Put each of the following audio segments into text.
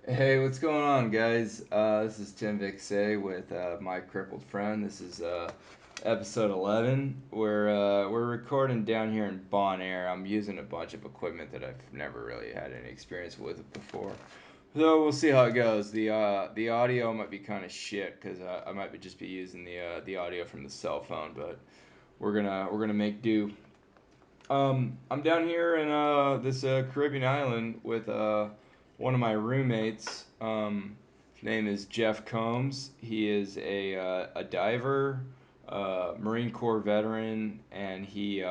Hey, what's going on, guys? This is Tim Vixay with my crippled friend. This is episode 11. We're recording down here in Bonaire. I'm using a bunch of equipment that I've never really had any experience with before. So we'll see how it goes. The audio might be kind of shit because I might just be using the audio from the cell phone, but we're gonna make do. I'm down here in this Caribbean island with one of my roommates. His name is Jeff Combs. He is a diver, Marine Corps veteran, and he's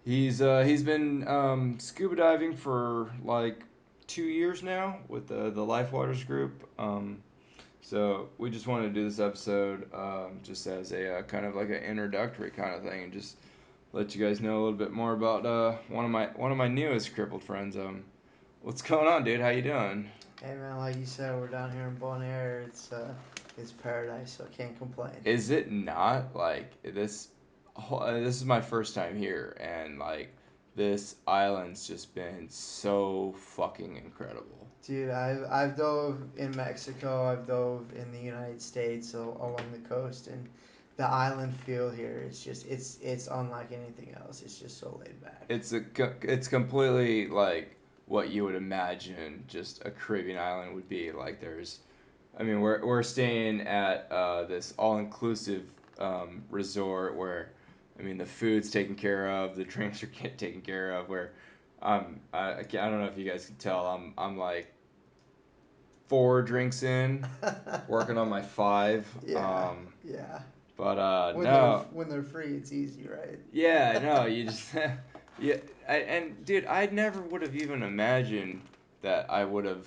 been scuba diving for like 2 years now with the Lifewaters group. So we just wanted to do this episode just as a kind of like an introductory kind of thing, and just let you guys know a little bit more about one of my newest crippled friends. What's going on, dude? How you doing? Hey man, like you said, we're down here in Bonaire. It's paradise, so I can't complain. Is it not like this? This is my first time here, and like this island's just been so fucking incredible. Dude, I've dove in Mexico. I've dove in the United States, along the coast, and the island feel here. It's unlike anything else. It's just so laid back. It's completely like what you would imagine just a Caribbean island would be. Like there's I mean, we're staying at this all inclusive resort where, I mean, the food's taken care of, the drinks are taken care of. Where I don't know if you guys can tell, I'm like 4 drinks in, working on my five. Yeah, yeah. But When they're no, when they're free, it's easy, right? yeah, no, you just yeah, and dude, I never would have even imagined that I would have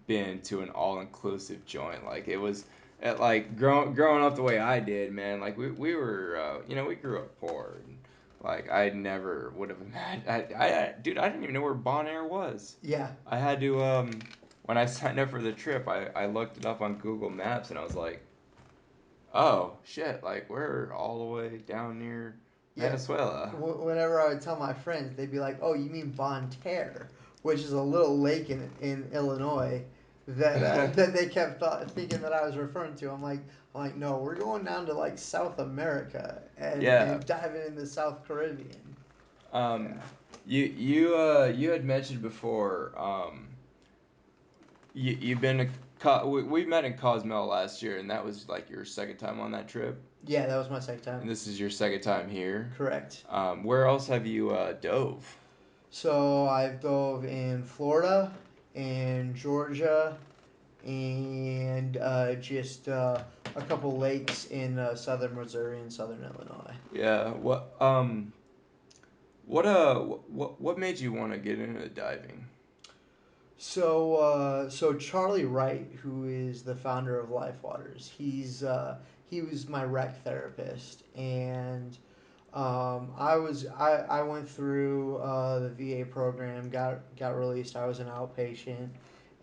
been to an all inclusive joint. Like it was at like growing up the way I did, man. Like we were we grew up poor. And, like I never would have imagined. Dude, I didn't even know where Bonaire was. Yeah. I had to when I signed up for the trip, I looked it up on Google Maps and I was like, oh shit, like we're all the way down near Yeah. Venezuela. Whenever I would tell my friends, they'd be like, "Oh, you mean Bonne Terre, which is a little lake in Illinois that they kept thinking that I was referring to." I'm like, no, we're going down to like South America Yeah. and diving in the South Caribbean. Um, Yeah. you had mentioned before. You've been to we met in Cozumel last year, and that was like your second time on that trip, Yeah, that was my second time. and this is your second time here. Correct. Where else have you dove? So I've dove in Florida, in Georgia, and just a couple lakes in southern Missouri and southern Illinois. Yeah. What made you want to get into diving? So Charlie Wright, who is the founder of Lifewaters, he was my rec therapist, and I went through the VA program, got released. I was an outpatient,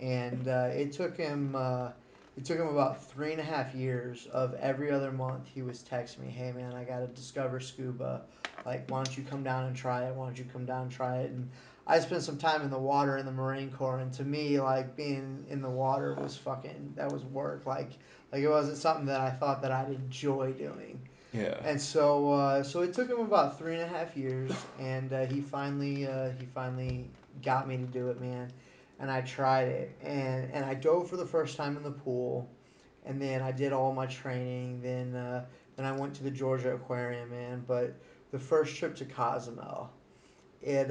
and it took him about 3.5 years of every other month he was texting me, "Hey man, I got to discover scuba. Like, why don't you come down and try it? Why don't you come down and try it?" And I spent some time in the water in the Marine Corps, and to me, like being in the water was fucking that was work. Like it wasn't something that I thought that I'd enjoy doing. Yeah. And so it took him about 3.5 years, and he finally got me to do it, man. And I tried it, and I dove for the first time in the pool, and then I did all my training. Then I went to the Georgia Aquarium, man. But the first trip to Cozumel, it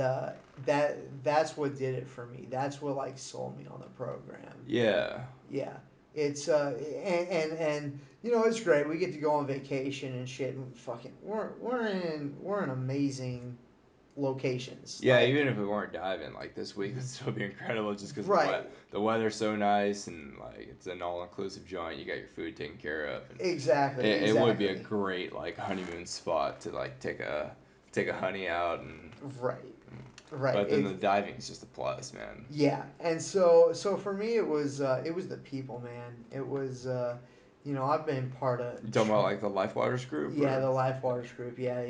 that's what did it for me. That's what like sold me on the program. Yeah. Yeah, it's and it's great. We get to go on vacation and shit, and fucking we're in amazing locations. Yeah, Like, even if we weren't diving, like this week would still be incredible just because right, the weather's so nice and like it's an all inclusive joint. You got your food taken care of, and exactly, it would be a exactly, great like honeymoon spot to like take a honey out and right, right. but then the diving is just a plus, man. Yeah, and so for me it was the people, man. It was I've been part of You talking about like the Lifewaters group yeah, or the Lifewaters group. Yeah,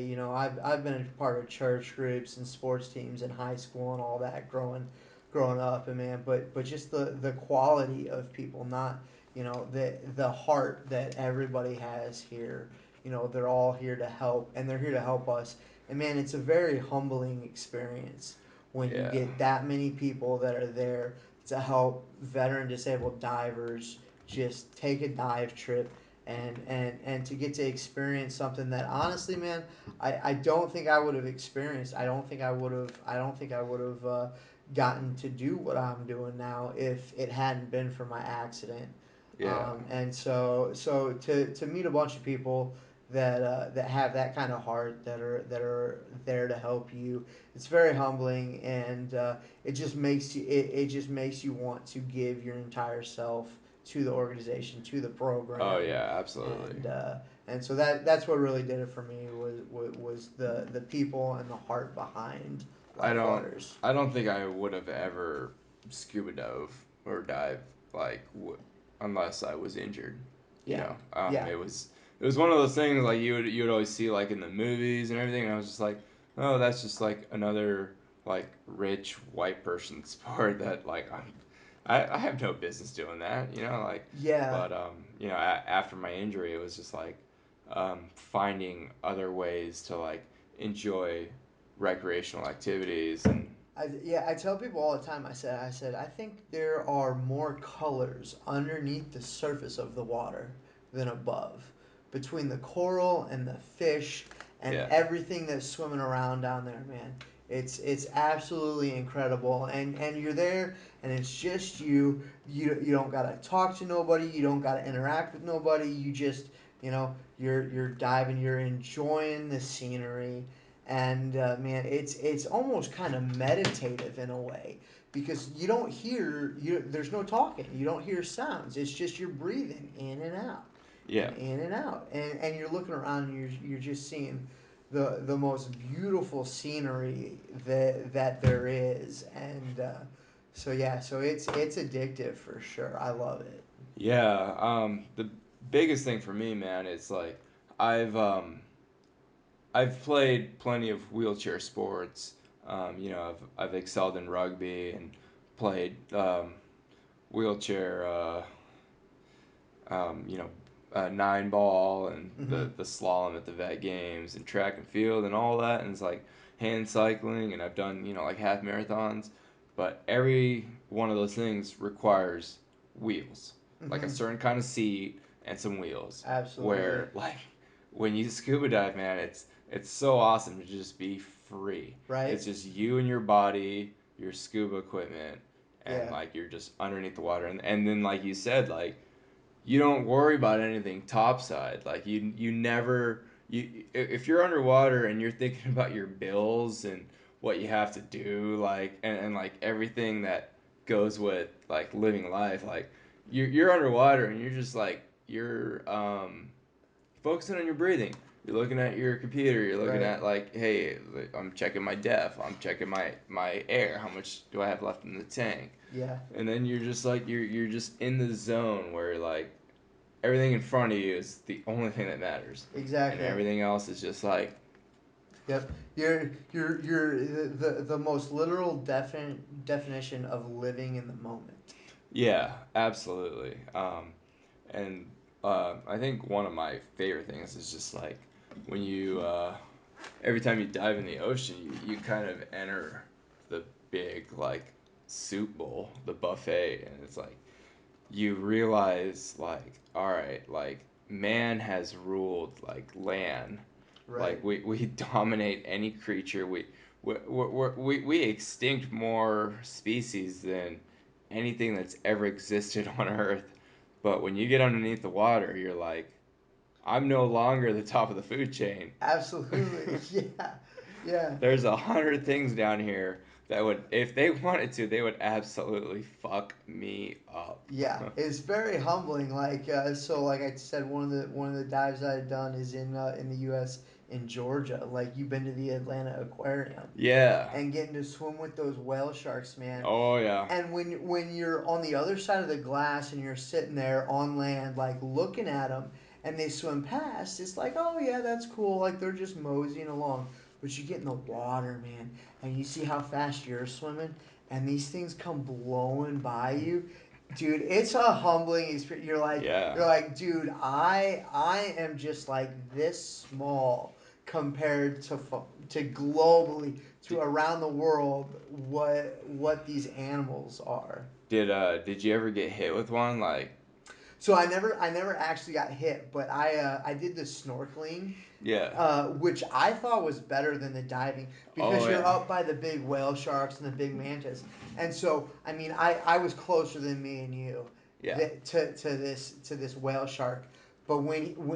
I've been a part of church groups and sports teams in high school and all that growing up, and man, but just the quality of people, not the heart that everybody has here. They're all here to help, and they're here to help us. And man, it's a very humbling experience when you Yeah. get that many people that are there to help veteran disabled divers just take a dive trip and to get to experience something that honestly, man, I don't think I would have experienced. I don't think I would have gotten to do what I'm doing now if it hadn't been for my accident. Yeah. And so to meet a bunch of people that have that kind of heart, that are there to help you, it's very humbling, and it just makes you want to give your entire self to the organization, to the Oh program. yeah, absolutely. And so that's what really did it for me was the people and the heart behind I don't Lifewaters. I don't think I would have ever scuba dove or dive like unless I was injured. You Yeah, know, yeah, it was one of those things like you would always see like in the movies and everything, and I was just like, oh, that's just like another like rich white person sport that like I have no business doing that. Like, yeah. but after my injury, it was just like finding other ways to like enjoy recreational activities and I tell people all the time. I said I think there are more colors underneath the surface of the water than above, between the coral and the fish and yeah. everything that's swimming around down there, man. It's absolutely incredible, and you're there, and it's just you. You don't gotta talk to nobody. You don't gotta interact with nobody. You just you're diving. You're enjoying the scenery, and man, it's almost kind of meditative in a way because you don't hear there's no talking, you don't hear sounds, it's just you're breathing in and out Yeah. and in and out, and you're looking around and you're just seeing the most beautiful scenery that there is, and so yeah, so it's addictive for sure. I love it. Yeah. The biggest thing for me, man, is like I've um I've played plenty of wheelchair sports. I've excelled in rugby and played wheelchair um, you know, nine ball and Mm-hmm. the slalom at the vet games and track and field and all that. And it's like hand cycling, and I've done, like half marathons. But every one of those things requires wheels, like a Mm-hmm. certain kind of seat and some wheels. Absolutely. Where, like, when you scuba dive, man, it's so awesome to just be free. Right. It's just you and your body, your scuba equipment, and Yeah. like you're just underneath the water. And then, like you said, like you don't worry about anything topside. Like you never if you're underwater and you're thinking about your bills and what you have to do, like and like everything that goes with like living life, like you're underwater and you're just like you're focusing on your breathing. You're looking at your computer. You're looking Right. at like, hey, I'm checking my def. I'm checking my air. How much do I have left in the tank? Yeah. And then you're just like you're just in the zone where like everything in front of you is the only thing that matters, and Exactly. everything else is just like Yep. You're the most literal definition of living in the moment. yeah, absolutely. And I think one of my favorite things is just like when you every time you dive in the ocean, you kind of enter the big like soup bowl, the buffet, and it's like you realize like all right, like man has ruled like land. Right. Like we dominate any creature. We extinct more species than anything that's ever existed on Earth. But when you get underneath the water, you're like, I'm no longer the top of the food chain. Absolutely. Yeah. Yeah. There's 100 things down here that would, if they wanted to, they would absolutely fuck me up. Yeah, it's very humbling. Like I said, one of the dives I've done is in the U.S. in Georgia. Like you've been to the Atlanta Aquarium, Yeah. and getting to swim with those whale sharks, man. Oh yeah. And when you're on the other side of the glass and you're sitting there on land, like looking at them, and they swim past, it's like, oh yeah, that's cool. Like they're just moseying along. But you get in the water, man, and you see how fast you're swimming, and these things come blowing by you, dude, it's a humbling experience. Yeah. You're like, dude, I am just like this small compared to globally, to D- around the world, what these animals are. did you ever get hit with one? Like, So I never actually got hit, but I did the snorkeling, yeah. which I thought was better than the diving because Oh you're yeah. up by the big whale sharks and the big mantas, and so I mean I was closer than me and you, Yeah. to this whale shark, but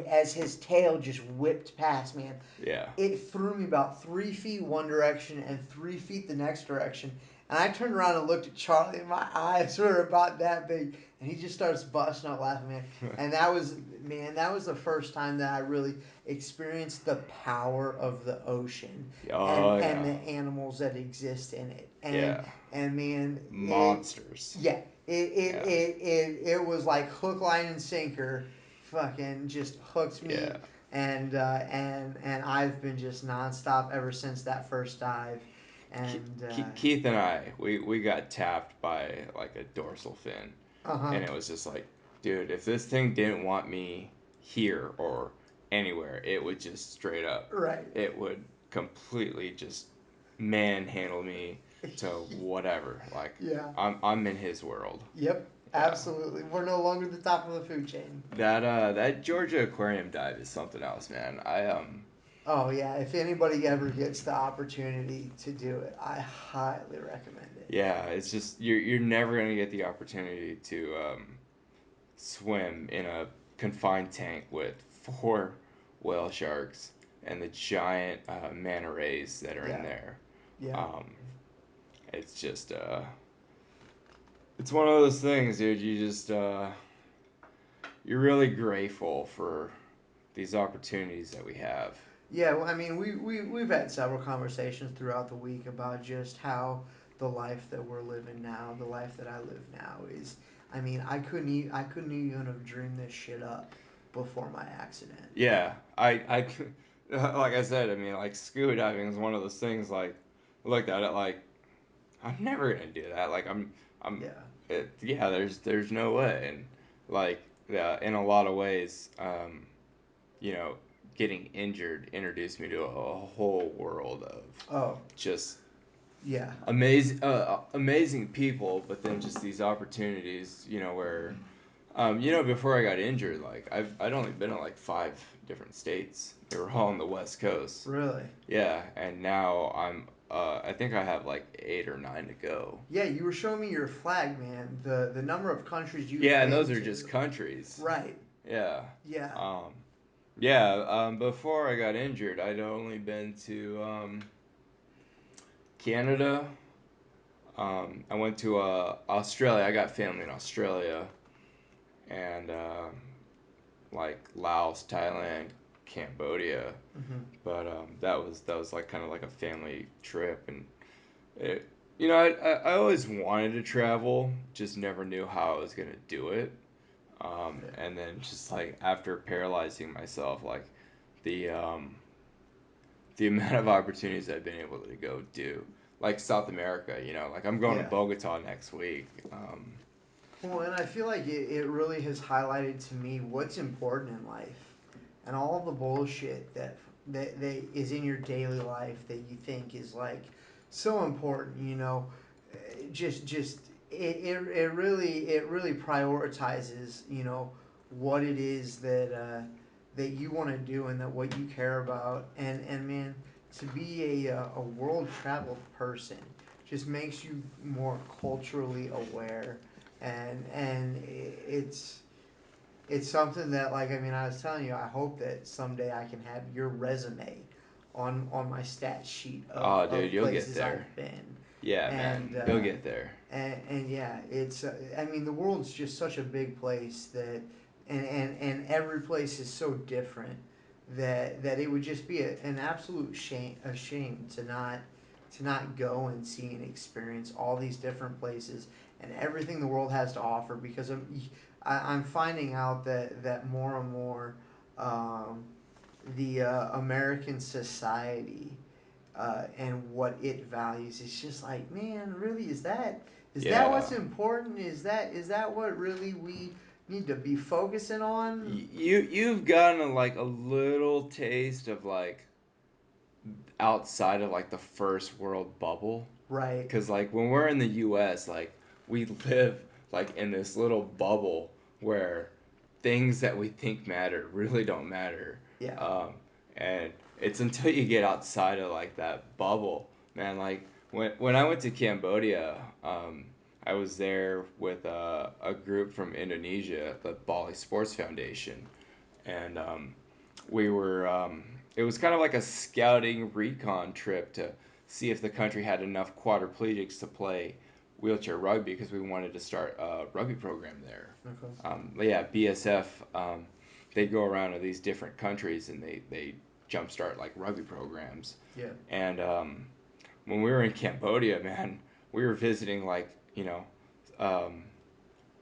as his tail just whipped past, man, Yeah. it threw me about 3 feet one direction and 3 feet the next direction. And I turned around and looked at Charlie, and my eyes were about that big. And he just starts busting out laughing, man. And that was the first time that I really experienced the power of the ocean Oh and yeah. the animals that exist in it. Yeah. And man, Monsters. yeah, Yeah. it was like hook, line, and sinker, fucking just hooked Yeah. me, and I've been just nonstop ever since that first dive, and Keith and I, we got tapped by like a dorsal fin, huh, and it was just like, dude, if this thing didn't want me here or anywhere, it would just straight up, right, it would completely just manhandle me to whatever. Like, yeah, I'm in his world. yep, Yeah. absolutely. We're no longer the top of the food chain. That Georgia aquarium dive is something else, man. Oh yeah, if anybody ever gets the opportunity to do it, I highly recommend it. Yeah, it's just you're never gonna get the opportunity to swim in a confined tank with four whale sharks and the giant manta rays that are in Yeah, there. yeah. Um, it's just it's one of those things, dude. You're really grateful for these opportunities that we have. Yeah, well, I mean, we've had several conversations throughout the week about just how the life that we're living now, the life that I live now is. I mean, I couldn't even have dreamed this shit up before my accident. Yeah, like I said, I mean, like scuba diving is one of those things. Like, I looked at it like I'm never gonna do that. Like, I'm, Yeah, yeah. There's no way, and like, yeah, in a lot of ways, you know, getting injured introduced me to a whole world of oh, just yeah, amazing people, but then just these opportunities, where, before I got injured, like I'd only been in like 5 different states. They were all on the West Coast. really. Yeah, and now I think I have like 8 or 9 to go. Yeah, you were showing me your flag, man. The number of countries you've Yeah, and those been are just to. countries. Right. Yeah. Yeah. Um, yeah. Before I got injured, I'd only been to Canada. I went to Australia. I got family in Australia, and like Laos, Thailand, Cambodia. Hmm. But that was like kind of like a family trip, and it, I always wanted to travel, just never knew how I was gonna do it. Yeah. And then just like after paralyzing myself, like the um, the amount of opportunities I've been able to go do, like South America, like I'm going to Yeah. Bogota next week. Well, and I feel like it really has highlighted to me what's important in life, and all the bullshit that is in your daily life that you think is like so important. Just it really prioritizes what it is that you want to do and that what you care about, and man, to be a world traveled person just makes you more culturally aware, and it's something that, like, I mean, I was telling you, I hope that someday I can have your resume on my stat sheet Oh, dude, of you'll get places there. I've been. Yeah, And man, you'll get there. and yeah, it's I mean, the world's just such a big place that, and every place is so different that it would just be an absolute shame to not go and see and experience all these different places and everything the world has to offer, because I'm finding out that more and more, um, the American society and what it values. It's just like, man, really, is that Yeah. what's important? Is that what really we need to be focusing on? You've gotten like a little taste of like outside of like the first world bubble. Right. Because like when we're in the US, like we live like in this little bubble where things that we think matter really don't matter. Yeah. And it's until you get outside of like that bubble, man. Like when I went to Cambodia, I was there with a group from Indonesia, the Bali Sports Foundation, and we were it was kind of like a scouting recon trip to see if the country had enough quadriplegics to play wheelchair rugby because we wanted to start a rugby program there. Okay. Yeah, BSF, they go around to these different countries and they jumpstart like rugby programs. Yeah. And when we were in Cambodia, man, we were visiting like, um,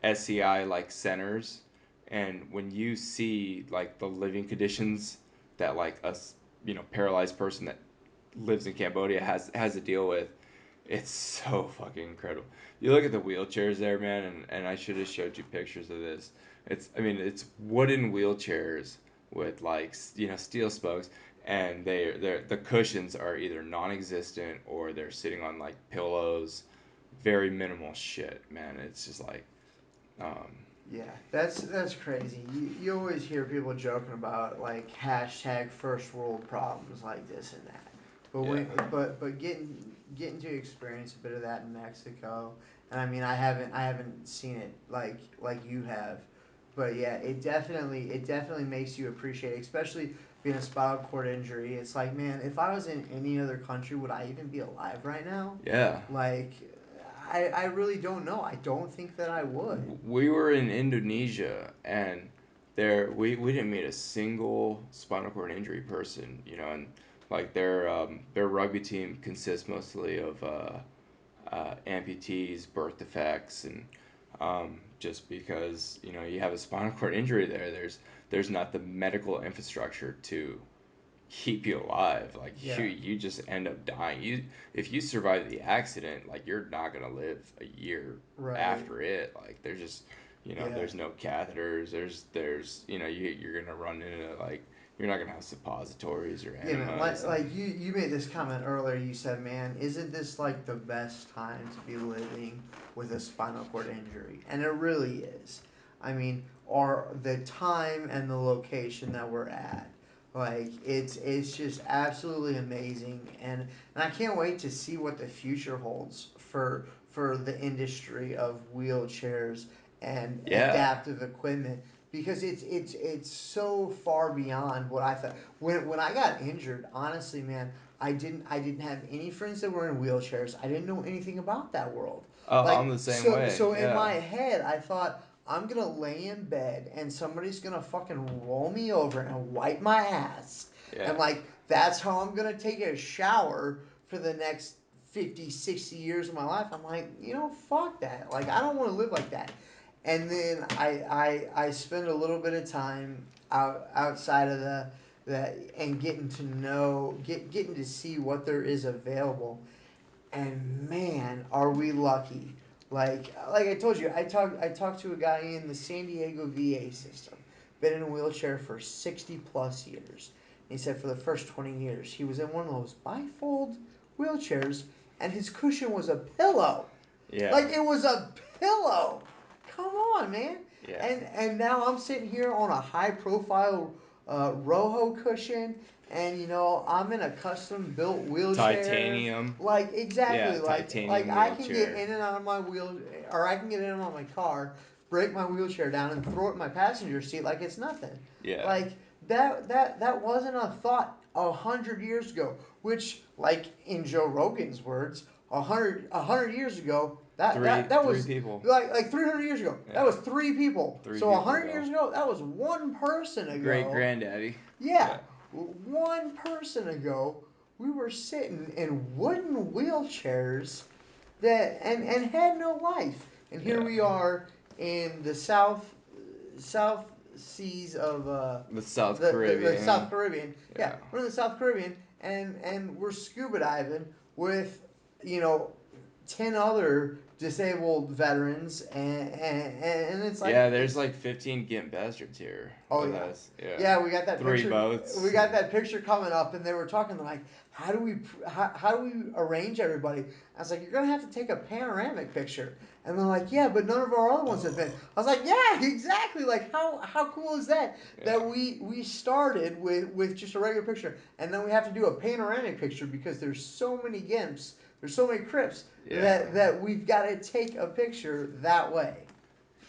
SCI like centers, and when you see like the living conditions that like a paralyzed person that lives in Cambodia has to deal with, it's so fucking incredible. You look at the wheelchairs there, man, and I should have showed you pictures of this. It's wooden wheelchairs with like steel spokes, and the cushions are either non-existent or they're sitting on like pillows. Very minimal shit, man. It's just like, um, Yeah, that's crazy. You always hear people joking about like hashtag first world problems like this and that. But yeah, but getting to experience a bit of that in Mexico, and I mean I haven't seen it like you have, but yeah, it definitely makes you appreciate, especially being a spinal cord injury. It's like, man, if I was in any other country, would I even be alive right now? yeah. Like, I really don't know. I don't think that I would. We were in Indonesia, and we didn't meet a single spinal cord injury person, and like their rugby team consists mostly of amputees, birth defects, and just because you have a spinal cord injury there's not the medical infrastructure to keep you alive. Like you Yeah. you just end up dying. If you survive the accident, like you're not gonna live a year Right. after it. Like there's just Yeah. there's no catheters. There's you're gonna run into like you're not gonna have suppositories or Yeah, man. enemas, and Like you made this comment earlier. You said, "Man, isn't this like the best time to be living with a spinal cord injury?" And it really is. I mean, or the time and the location that we're at. Like it's just absolutely amazing, and I can't wait to see what the future holds for the industry of wheelchairs and yeah, adaptive equipment, because it's so far beyond what I thought. When I got injured, honestly, man, I didn't have any friends that were in wheelchairs. I didn't know anything about that world. I'm Like, the same way. so in Yeah, my head, I thought, I'm gonna lay in bed and somebody's gonna fucking roll me over and wipe my ass, yeah, and like that's how I'm gonna take a shower for the next 50, 60 years of my life. I'm like, fuck that. Like, I don't want to live like that. And then I spend a little bit of time outside of the and getting to see what there is available. And man, are we lucky. Like I told you, I talked to a guy in the San Diego VA system, been in a wheelchair for 60 plus years. And he said for the first 20 years he was in one of those bifold wheelchairs, and his cushion was a pillow. yeah, Like, it was a pillow. Come on, man. yeah. And now I'm sitting here on a high profile Rojo cushion, and I'm in a custom built wheelchair. Titanium. Like, Yeah, exactly, like titanium I can get wheelchair. in and out of my wheel, or I can get in and out of my car, break my wheelchair down, and throw it in my passenger seat like it's nothing. Yeah. Like, that wasn't a thought 100 years ago. Which, like in Joe Rogan's words, a hundred years ago, that Three that that three was people. like 300 years ago. That Yeah. was three people. Three So a people hundred ago. years ago, that was one person Great ago. granddaddy. Yeah, Yeah. one person ago, we were sitting in wooden wheelchairs and had no life. And here Yeah. we are in the South seas of The South the South Caribbean. Caribbean. Yeah, Yeah. we're in the South Caribbean, and we're scuba diving with, you know, 10 other disabled veterans, and it's like Yeah, there's it's like 15 Gimp bastards here oh with yeah. us. Yeah. Yeah, we got that Three picture. We boats. got that picture coming up, and they were talking like, how do we arrange everybody? I was like, you're gonna have to take a panoramic picture, and they're like, yeah, but none of our other ones have been. I was like, yeah, exactly. Like, how cool is that? Yeah. That we started with just a regular picture, and then we have to do a panoramic picture because there's so many gimps, there's so many crips Yeah. that we've got to take a picture that way.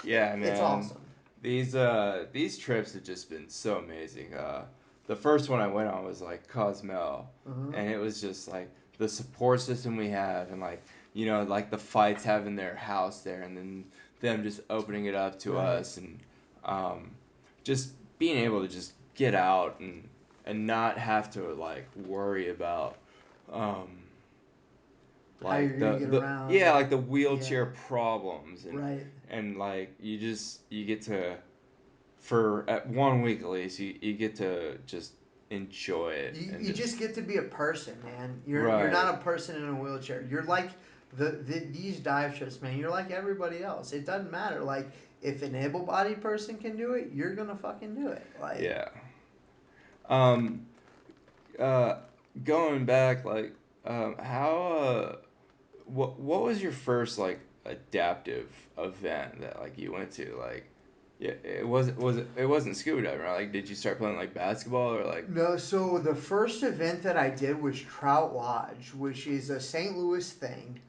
Yeah, It's man. awesome. These trips have just been so amazing. The first one I went on was like Cozumel, Uh-huh. and it was just like the support system we have, and like like the fights having their house there, and then them just opening it up to Right. us, and um, just being able to just get out and not have to like worry about um, How you're like gonna get the around yeah, or like the yeah, wheelchair problems, right. and like you get to, for at 1 week at least, you get to just enjoy it and You just just get to be a person, man. You're right. not a person in a wheelchair. You're like these dive trips, man. You're like everybody else. It doesn't matter. Like if an able-bodied person can do it, you're gonna fucking do it. Like Yeah. Um uh Going back, like, how what was your first like adaptive event that like you went to? Like, yeah, it wasn't scuba diving, right? Like, did you start playing like basketball or like? no, so the first event that I did was Trout Lodge, which is a St. Louis thing.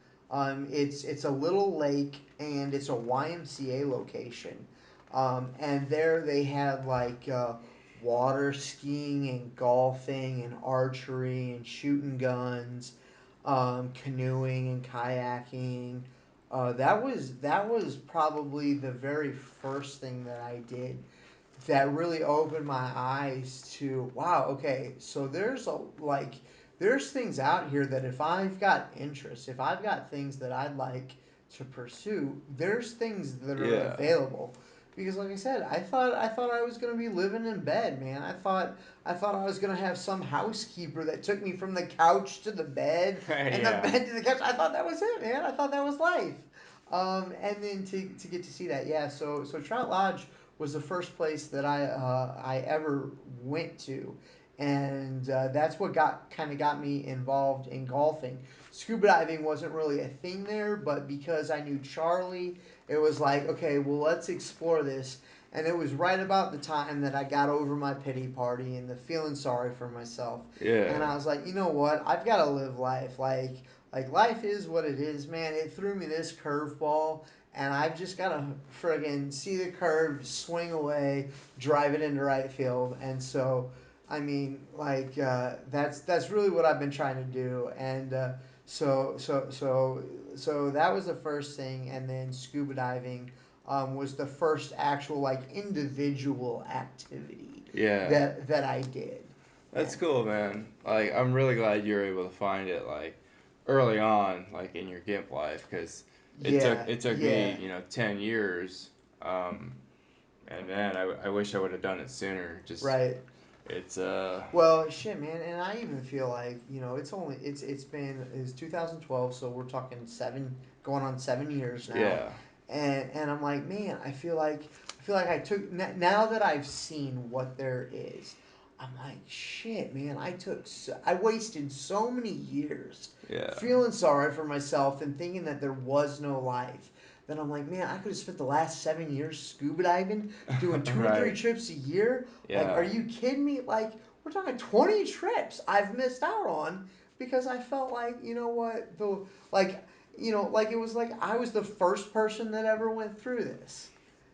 It's a little lake and it's a YMCA location. And there they had like water skiing and golfing and archery and shooting guns, canoeing and kayaking. That was probably the very first thing that I did that really opened my eyes to, wow, okay, so there's things out here that if I've got interest, if I've got things that I'd like to pursue, there's things that are Yeah. available. Because like I said, I thought I was gonna be living in bed, man. I thought I was gonna have some housekeeper that took me from the couch to the bed and the Yeah. bed to the couch. I thought that was it, man. I thought that was life. And then to get to see that, yeah. So Trout Lodge was the first place that I ever went to, and that's what got me involved in golfing. Scuba diving wasn't really a thing there, but because I knew Charlie, it was like, okay, well, let's explore this. And it was right about the time that I got over my pity party and the feeling sorry for myself. And Yeah. I was like, you know what? I've got to live life. Like life is what it is, man. It threw me this curveball, and I've just got to friggin' see the curve, swing away, drive it into right field. And so, I mean, like that's really what I've been trying to do. And so so so so that was the first thing, and then scuba diving was the first actual like individual activity Yeah. that I did. That's And cool, man. Like, I'm really glad you were able to find it like early on, like in your GIMP life, because yeah, it took me, yeah, 10 years. Um, and man, I wish I would have done it sooner. Just right. it's Well, shit, man, and I even feel like it's 2012, so we're talking going on 7 years now, yeah, and I'm like, man, I feel like now that I've seen what there is, I'm like, shit, man, I wasted so many years yeah. feeling sorry for myself and thinking that there was no life. Then I'm like, man, I could have spent the last 7 years scuba diving, doing two or three Right. trips a year. Like, are Yeah. you kidding me? Like, we're talking 20 trips I've missed out on because I felt like, you know what, like it was like I was the first person that ever went through this.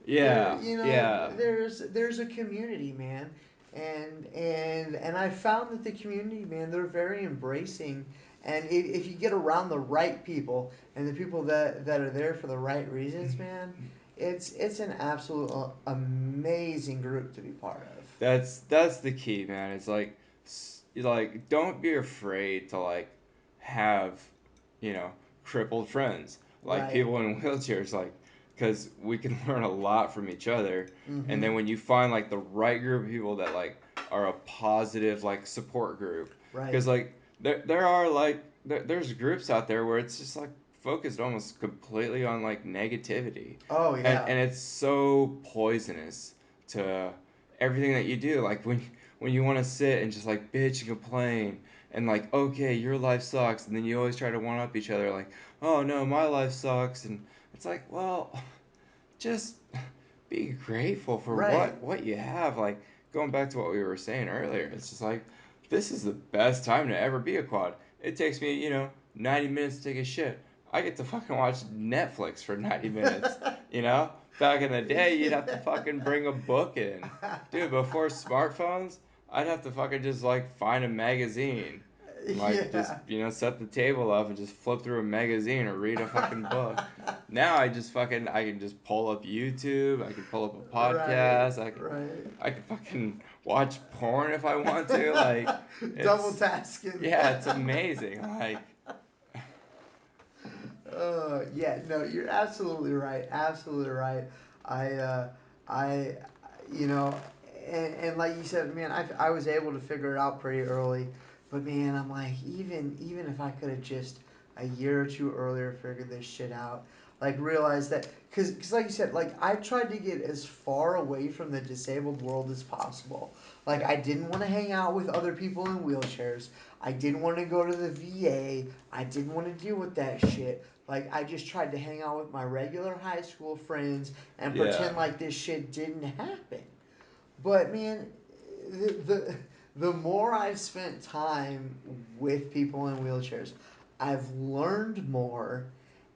Yeah. Yeah. There's a community, man, and I found that the community, man, they're very embracing, and if you get around the right people and the people that are there for the right reasons, man, it's an absolute amazing group to be part of. That's the key, man. It's like, don't be afraid to like have, crippled friends, like Right. people in wheelchairs, like, because we can learn a lot from each other. And Mm-hmm. then when you find like the right group of people that like are a positive like support group, Right. Because like there are like there's groups out there where it's just like focused almost completely on like negativity, Oh yeah. and it's so poisonous to everything that you do. Like when you want to sit and just like bitch and complain and like, okay, your life sucks, and then you always try to one up each other like, oh no, my life sucks, and it's like, well, just be grateful for Right. what you have. Like going back to what we were saying earlier, it's just like this is the best time to ever be a quad. It takes me, 90 minutes to take a shit. I get to fucking watch Netflix for 90 minutes, you know? Back in the day, you'd have to fucking bring a book in. Dude, before smartphones, I'd have to fucking just like find a magazine and like just, Yeah. set the table up and just flip through a magazine or read a fucking book. Now I can just pull up YouTube, I can pull up a Right. podcast, Right. I can fucking watch porn if I want to. Like Double it's tasking. yeah, it's amazing. Like Yeah, no, you're absolutely right. Absolutely right. I, I, you know, and like you said, man, I was able to figure it out pretty early, but man, I'm like, even if I could have just a year or two earlier figured this shit out, like realized that, cause like you said, like I tried to get as far away from the disabled world as possible. Like I didn't want to hang out with other people in wheelchairs. I didn't want to go to the VA. I didn't want to deal with that shit. Like I just tried to hang out with my regular high school friends and yeah. pretend like this shit didn't happen. But man, the the, the more I've spent time with people in wheelchairs, I've learned more,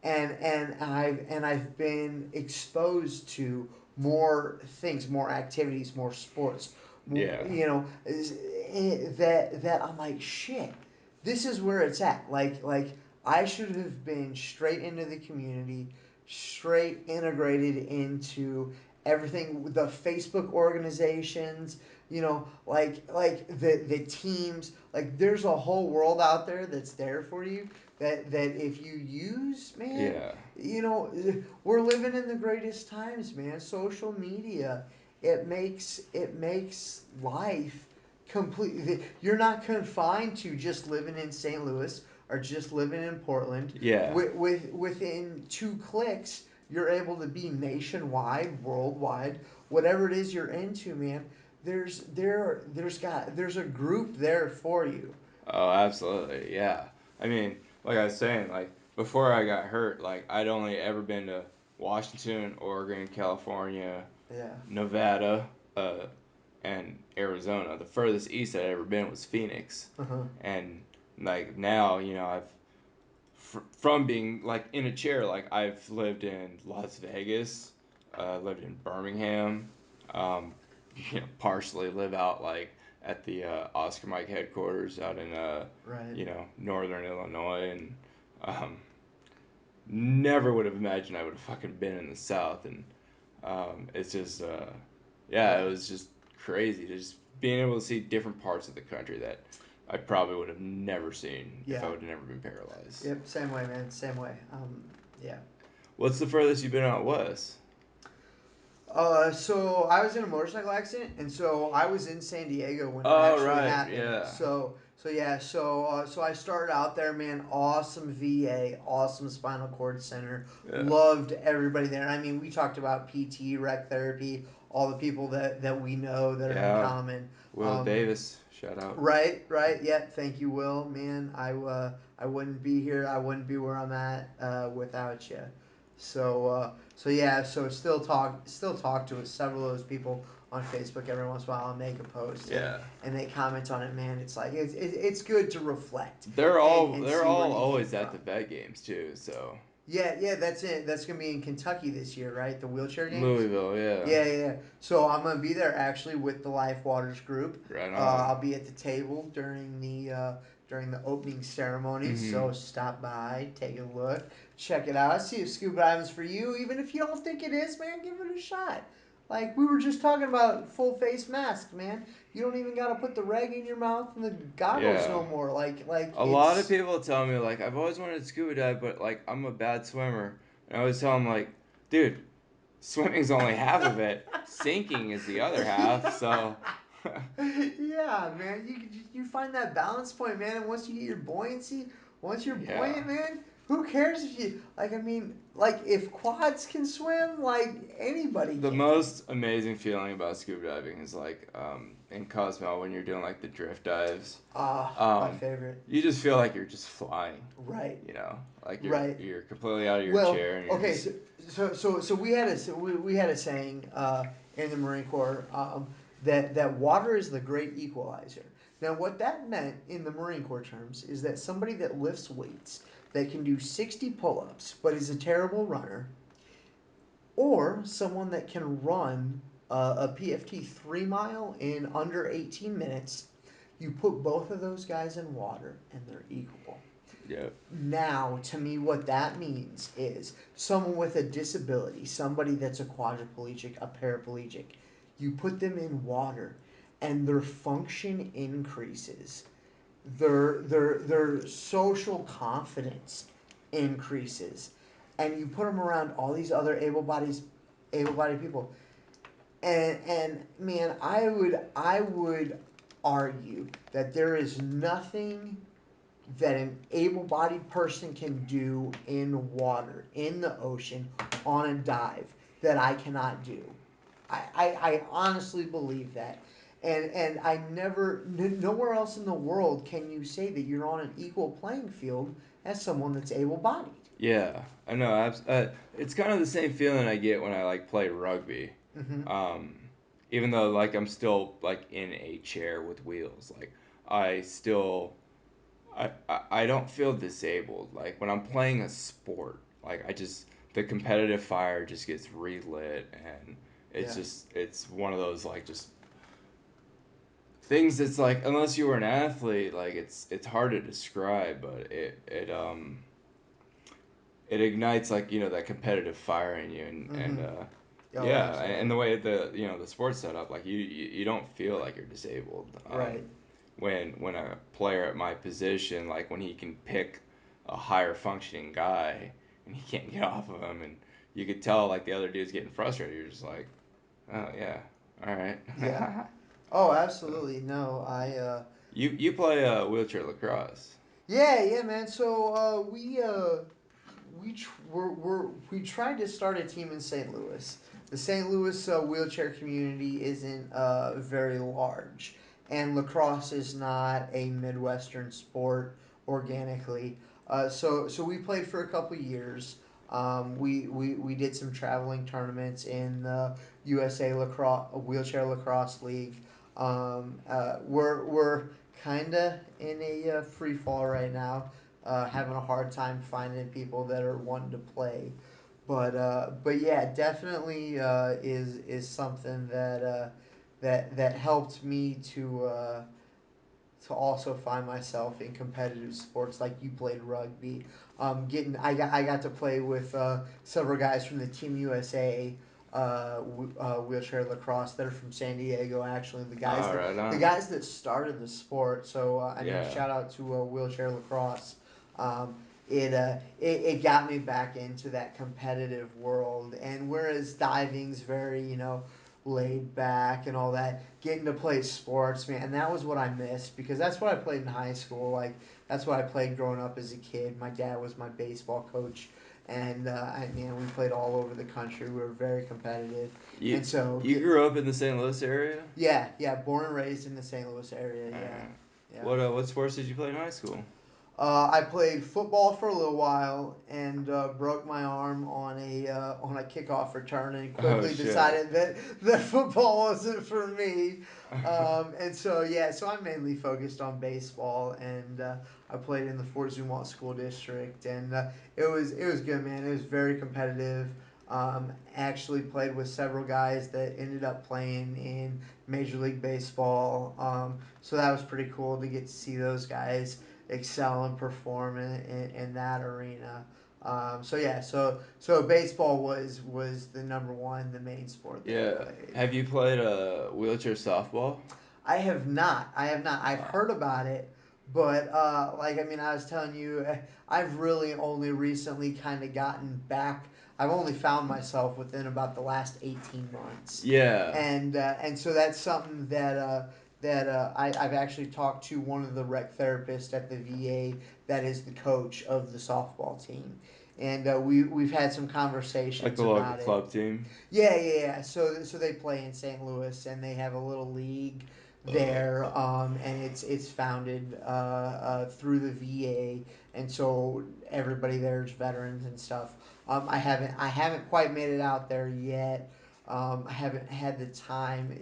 and I've been exposed to more things, more activities, more sports. Yeah. That I'm like shit. This is where it's at. Like I should have been straight into the community, straight integrated into everything, the Facebook organizations, like the teams. Like there's a whole world out there that's there for you, that if you use, man, Yeah. we're living in the greatest times, man. Social media, it makes life completely. You're not confined to just living in St. Louis or just living in Portland. Yeah. Within 2 clicks, you're able to be nationwide, worldwide, whatever it is you're into, man. There's a group there for you. Oh, absolutely. Yeah. I mean, like I was saying, like before I got hurt, like I'd only ever been to Washington, Oregon, California, Yeah. Nevada, and Arizona. The furthest east I'd ever been was Phoenix. Uh-huh. And like now, I've from being like in a chair, like I've lived in Las Vegas, lived in Birmingham, um, partially live out like at the Oscar Mike headquarters out in Right. northern Illinois, and um, never would have imagined I would have fucking been in the South, and it's just yeah, it Yeah. was just crazy to just being able to see different parts of the country that I probably would have never seen if I Yeah. would have never been paralyzed. Yep. Same way, man. Same way. Yeah. What's the furthest you've been out west? So I was in a motorcycle accident, and so I was in San Diego when it Oh actually right, happened. yeah, So I started out there, man. Awesome VA, awesome spinal cord center. yeah, Loved everybody there. I mean, we talked about PT, rec therapy, all the people that we know that are in yeah. common. Will Um, Davis, shout out. right, right. Yeah, thank you, Will. Man, I wouldn't be here. I wouldn't be where I'm at without you. So yeah. So still talk to several of those people on Facebook every once in a while. I'll make a post Yeah, and they comment on it. Man, it's like it's good to reflect they're and all and they're see where all you came always at from. the vet games too. So Yeah, yeah. That's it. That's gonna be in Kentucky this year, right? The wheelchair games. Louisville, yeah, Yeah, yeah, yeah. So I'm gonna be there actually with the Lifewaters group. right on. I'll be at the table during the opening ceremony. Mm-hmm. So stop by, take a look, check it out, see if scuba diving's for you. Even if you don't think it is, man, give it a shot. Like we were just talking about full face mask, man. You don't even gotta put the rag in your mouth and the goggles Yeah. no more. Like A lot of it's people tell me like I've always wanted to scuba dive, but like I'm a bad swimmer, and I always tell them like, dude, swimming's only half of it. Sinking is the other half. So Yeah, man. You find that balance point, man. And once you get your buoyancy, once you're Yeah. buoyant, man, who cares if you like? I mean, like if quads can swim, like anybody The can. most amazing feeling about scuba diving is like in Cozumel when you're doing like the drift dives. My Um, favorite. you just feel like you're just flying. Right. You know, like Right. you're completely out of your Well, chair and you're okay. just So we had a saying in the Marine Corps that water is the great equalizer. Now, what that meant in the Marine Corps terms is that somebody that lifts weights that can do 60 pull-ups but is a terrible runner, or someone that can run a PFT 3 mile in under 18 minutes, you put both of those guys in water and they're equal. yeah. Now, to me, what that means is someone with a disability, somebody that's a quadriplegic, a paraplegic, you put them in water and their function increases. Their social confidence increases. And you put them around all these other able-bodied people. And man, I would argue that there is nothing that an able-bodied person can do in water, in the ocean, on a dive that I cannot do. I honestly believe that. And I never, nowhere else in the world can you say that you're on an equal playing field as someone that's able-bodied. Yeah, I know. It's kind of the same feeling I get when I like play rugby. Mm-hmm. Um, Even though like I'm still like in a chair with wheels, like I still I don't feel disabled. Like when I'm playing a sport, like I just the competitive fire just gets relit and Yeah. it's one of those like just things that's like unless you were an athlete, like it's hard to describe, but it ignites like that competitive fire in you and Mm-hmm. Oh, yeah and absolutely. the way the sports set up like you don't feel like you're disabled Right. when a player at my position like when he can pick a higher functioning guy and he can't get off of him and you could tell like the other dude's getting frustrated. You're just like, oh yeah, all right. Yeah. Oh, So absolutely. No, I. you play wheelchair lacrosse. Yeah, man. So we tried to start a team in St. Louis. The St. Louis wheelchair community isn't very large, and lacrosse is not a Midwestern sport organically. So we played for a couple years. We did some traveling tournaments in the USA lacrosse wheelchair lacrosse league. We're kind of in a free fall right now, having a hard time finding people that are wanting to play. But yeah, definitely is something that helped me to also find myself in competitive sports like you played rugby. I got to play with several guys from the Team USA wheelchair lacrosse that are from San Diego. Actually, All right the on. guys that started the sport. So I mean, Yeah. shout out to wheelchair lacrosse. Um, it got me back into that competitive world, and whereas diving's very laid back and all that, getting to play sports, man, that was what I missed because that's what I played in high school. Like that's what I played growing up as a kid. My dad was my baseball coach, and man, we played all over the country. We were very competitive, You and so you grew up in the St. Louis area? yeah, born and raised in the St. Louis area. All Yeah, right. yeah. What sports did you play in high school? I played football for a little while and broke my arm on a kickoff return and Oh quickly shit. decided that football wasn't for me. And so yeah, so I mainly focused on baseball and I played in the Fort Zumwalt School District and it was good, man. It was very competitive. Actually played with several guys that ended up playing in Major League Baseball. So that was pretty cool to get to see those guys excel and perform in that arena. So yeah, so baseball was the number one, the main sport that I Yeah. played. Have you played wheelchair softball? I have not. I have not. I've Uh, heard about it, but like I mean, I was telling you, I've really only recently kind of gotten back. I've only found myself within about the last 18 months, Yeah. and so that's something I've actually talked to one of the rec therapists at the VA that is the coach of the softball team, and we've had some Like conversations the local about it. club team. Yeah, yeah, yeah. So they play in St. Louis, and they have a little league there, and it's founded through the VA, and so everybody there is veterans and stuff. I haven't quite made it out there yet. I haven't had the time.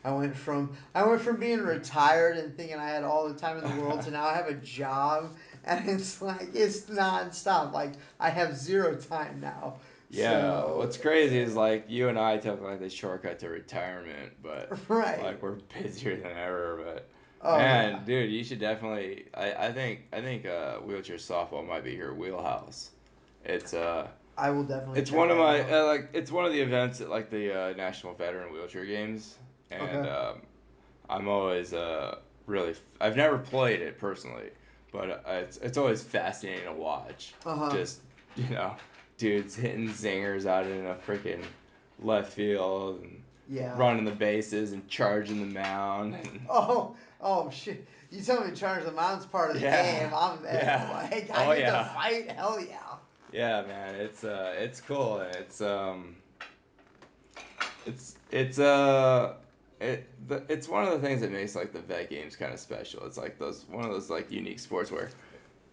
I went from being retired and thinking I had all the time in the world to now I have a job, and it's like it's nonstop. Like I have zero time now. Yeah, So what's crazy is like you and I took like the shortcut to retirement, but right. like we're busier than ever. But Oh yeah. man, dude, you should definitely. I think wheelchair softball might be your wheelhouse. It's I will definitely it's check one of that my out. it's one of the events at like the National Veteran Wheelchair Games, and Okay. I'm always really. I've never played it personally, but it's always fascinating to watch. Uh huh. Just you know, dudes hitting zingers out in a freaking left field and Yeah. running the bases and charging the mound and Oh shit. You tell me Charles the Mountain's part of the yeah, game. I'm there. yeah, Like I oh get to yeah, fight. Hell yeah. yeah, man. It's cool and it's one of the things that makes like the vet games kind of special. It's like those one of those like unique sports where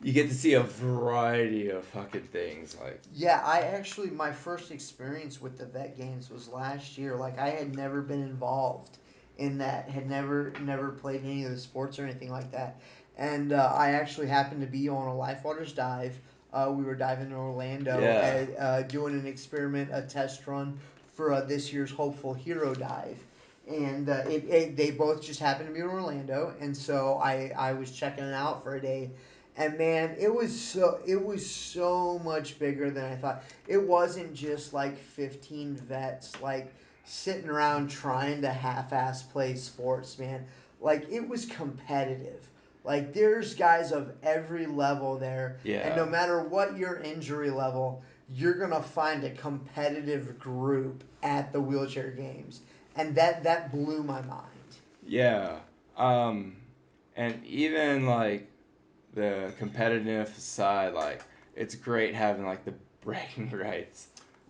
you get to see a variety of fucking things. Like Yeah, I actually my first experience with the vet games was last year. Like I had never been involved in that, had never played any of the sports or anything like that, and I actually happened to be on a Lifewaters dive. We were diving in Orlando, yeah, doing an experiment, a test run for this year's Hopeful Hero dive. And they both just happened to be in Orlando, and so I was checking it out for a day, and man, it was so much bigger than I thought. It wasn't just like 15 vets like sitting around trying to half-ass play sports, man. Like it was competitive. Like there's guys of every level there, and no yeah, matter what your injury level, you're gonna find a competitive group at the wheelchair games, and that blew my mind. yeah. Um, and even like the competitive side, like it's great having like the bragging rights.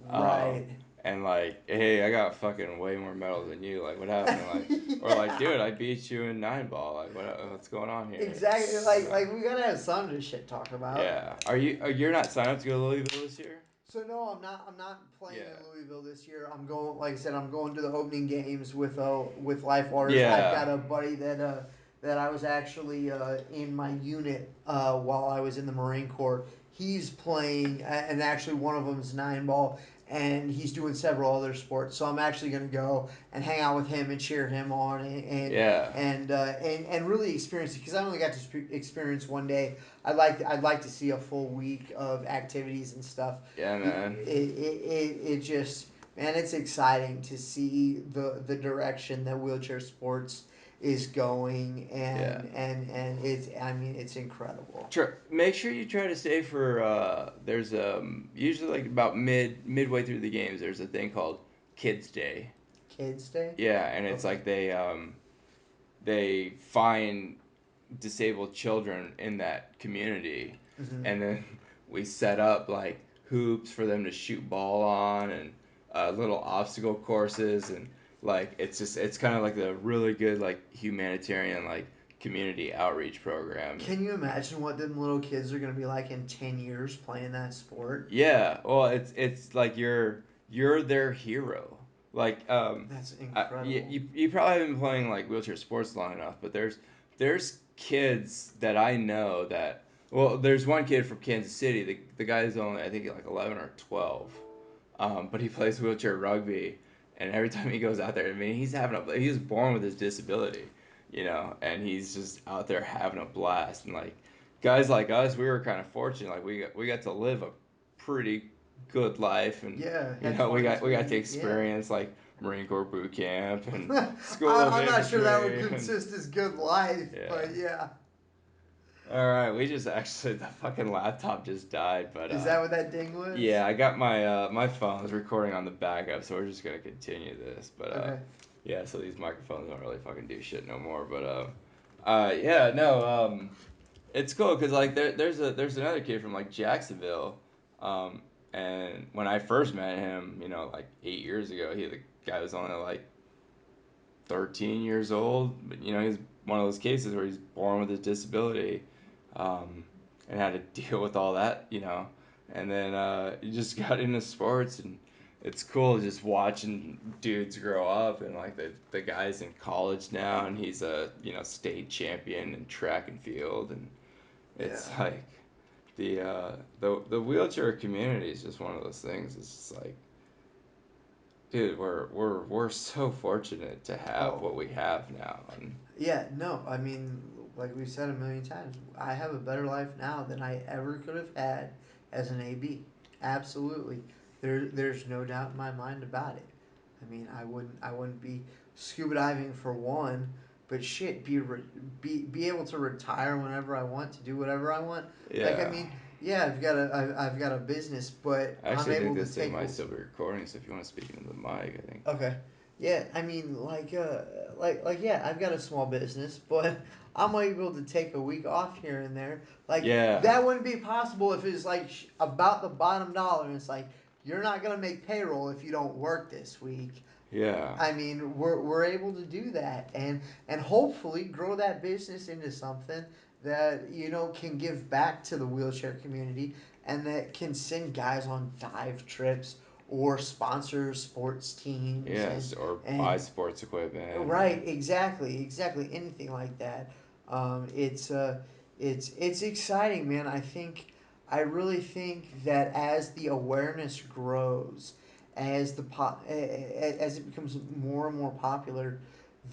Um, Right. and like, hey, I got fucking way more medals than you. Like, what happened? Like, or like, Yeah. dude, I beat you in 9 ball. Like, what's going on here? Exactly. You Like know? like we gotta have something to shit talk about. Yeah. You're not signed up to go to Louisville this year? So no, I'm not. I'm not playing Yeah. in Louisville this year. I'm going. Like I said, I'm going to the opening games with Lifewaters. I've Yeah. got a buddy that I was actually in my unit while I was in the Marine Corps. He's playing, and actually one of them is 9 ball, and he's doing several other sports. So I'm actually going to go and hang out with him and cheer him on, Yeah. and really experience it because I only got to experience one day. I'd like to see a full week of activities and stuff. Yeah, man. It just, man, it's exciting to see the direction that wheelchair sports is going, Yeah. and it's, I mean, it's incredible. Make sure you try to stay for there's usually like about midway through the games there's a thing called Kids Day. Kids Day. Yeah, and it's Okay. like they find disabled children in that community, Hmm. and then we set up like hoops for them to shoot ball on and little obstacle courses and like it's kind of like a really good like humanitarian like community outreach program. Can you imagine what them little kids are gonna be like in 10 years playing that sport? Yeah, well, it's like you're their hero. Like, That's you, incredible. you probably haven't been playing like wheelchair sports long enough, but there's kids that I know that well, there's one kid from Kansas City. The guy's only I think like 11 or 12, but he plays wheelchair rugby, and every time he goes out there, I mean, he was born with his disability, and he's just out there having a blast, and like guys like us, we were kind of fortunate. Like we got to live a pretty good life, and Yeah, had we got to 23. Yeah. experience like Marine Corps boot camp and School of I'm not sure that would Infantry, and consist as good life, yeah, but yeah. All right, we just actually the fucking laptop just died, but Is that what that ding was? yeah, I got my phone's recording on the backup, so we're just gonna continue this. But Okay. yeah, so these microphones don't really fucking do shit no more. But yeah, no, it's cool because like there's another kid from like Jacksonville, um, and when I first met him, you know, like 8 years ago, the guy was only like 13 years old, but you know he's one of those cases where he's born with his disability, um, and had to deal with all that, you know, and then he just got into sports, and it's cool just watching dudes grow up, and like the guy's in college now, and he's a state champion in track and field, and it's Yeah. like the wheelchair community is just one of those things. It's just like, dude, we're so fortunate to have Oh, what we have now. And yeah, no, I mean, like we've said a million times, I have a better life now than I ever could have had as an AB. Absolutely. There's no doubt in my mind about it. I mean, I wouldn't be scuba diving for one, but shit, be able to retire whenever I want, to do whatever I want. Like, I yeah, mean, yeah, I've got a business, but I I'm actually think able to this thing take. might still be recording. So if you want to speak into the mic, I think. Okay. Yeah, I mean, yeah, I've got a small business, but I'm able to take a week off here and there. Like, Yeah, that wouldn't be possible if it's like about the bottom dollar. And it's like, you're not gonna make payroll if you don't work this week. yeah, I mean, we're able to do that, and hopefully grow that business into something that can give back to the wheelchair community, and that can send guys on dive trips or sponsor sports teams yes, or buy and sports equipment, or right, exactly, anything like that. It's exciting, man. I really think that as the awareness grows, as it becomes more and more popular,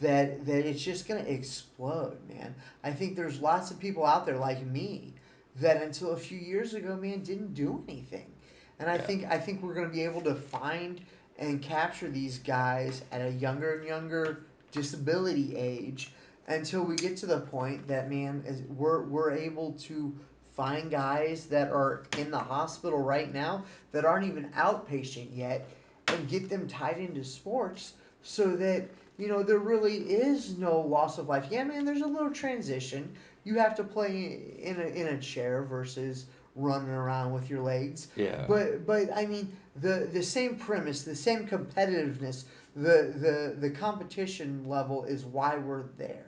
that it's just gonna explode, man. I think there's lots of people out there like me that until a few years ago, man, didn't do anything, and yeah, I think we're gonna be able to find and capture these guys at a younger and younger disability age until we get to the point that, man, we're able to find guys that are in the hospital right now that aren't even outpatient yet and get them tied into sports so that there really is no loss of life. Yeah, man, there's a little transition. You have to play in a chair versus running around with your legs. yeah, But I mean, the same premise, the same competitiveness, the competition level is why we're there.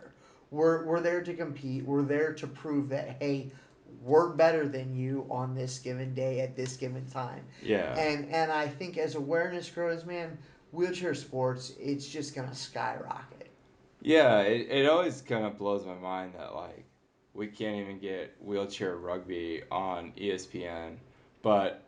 We're there to compete. We're there to prove that, hey, we're better than you on this given day at this given time. yeah. And I think as awareness grows, man, wheelchair sports, it's just gonna skyrocket. Yeah, it always kind of blows my mind that like we can't even get wheelchair rugby on ESPN, but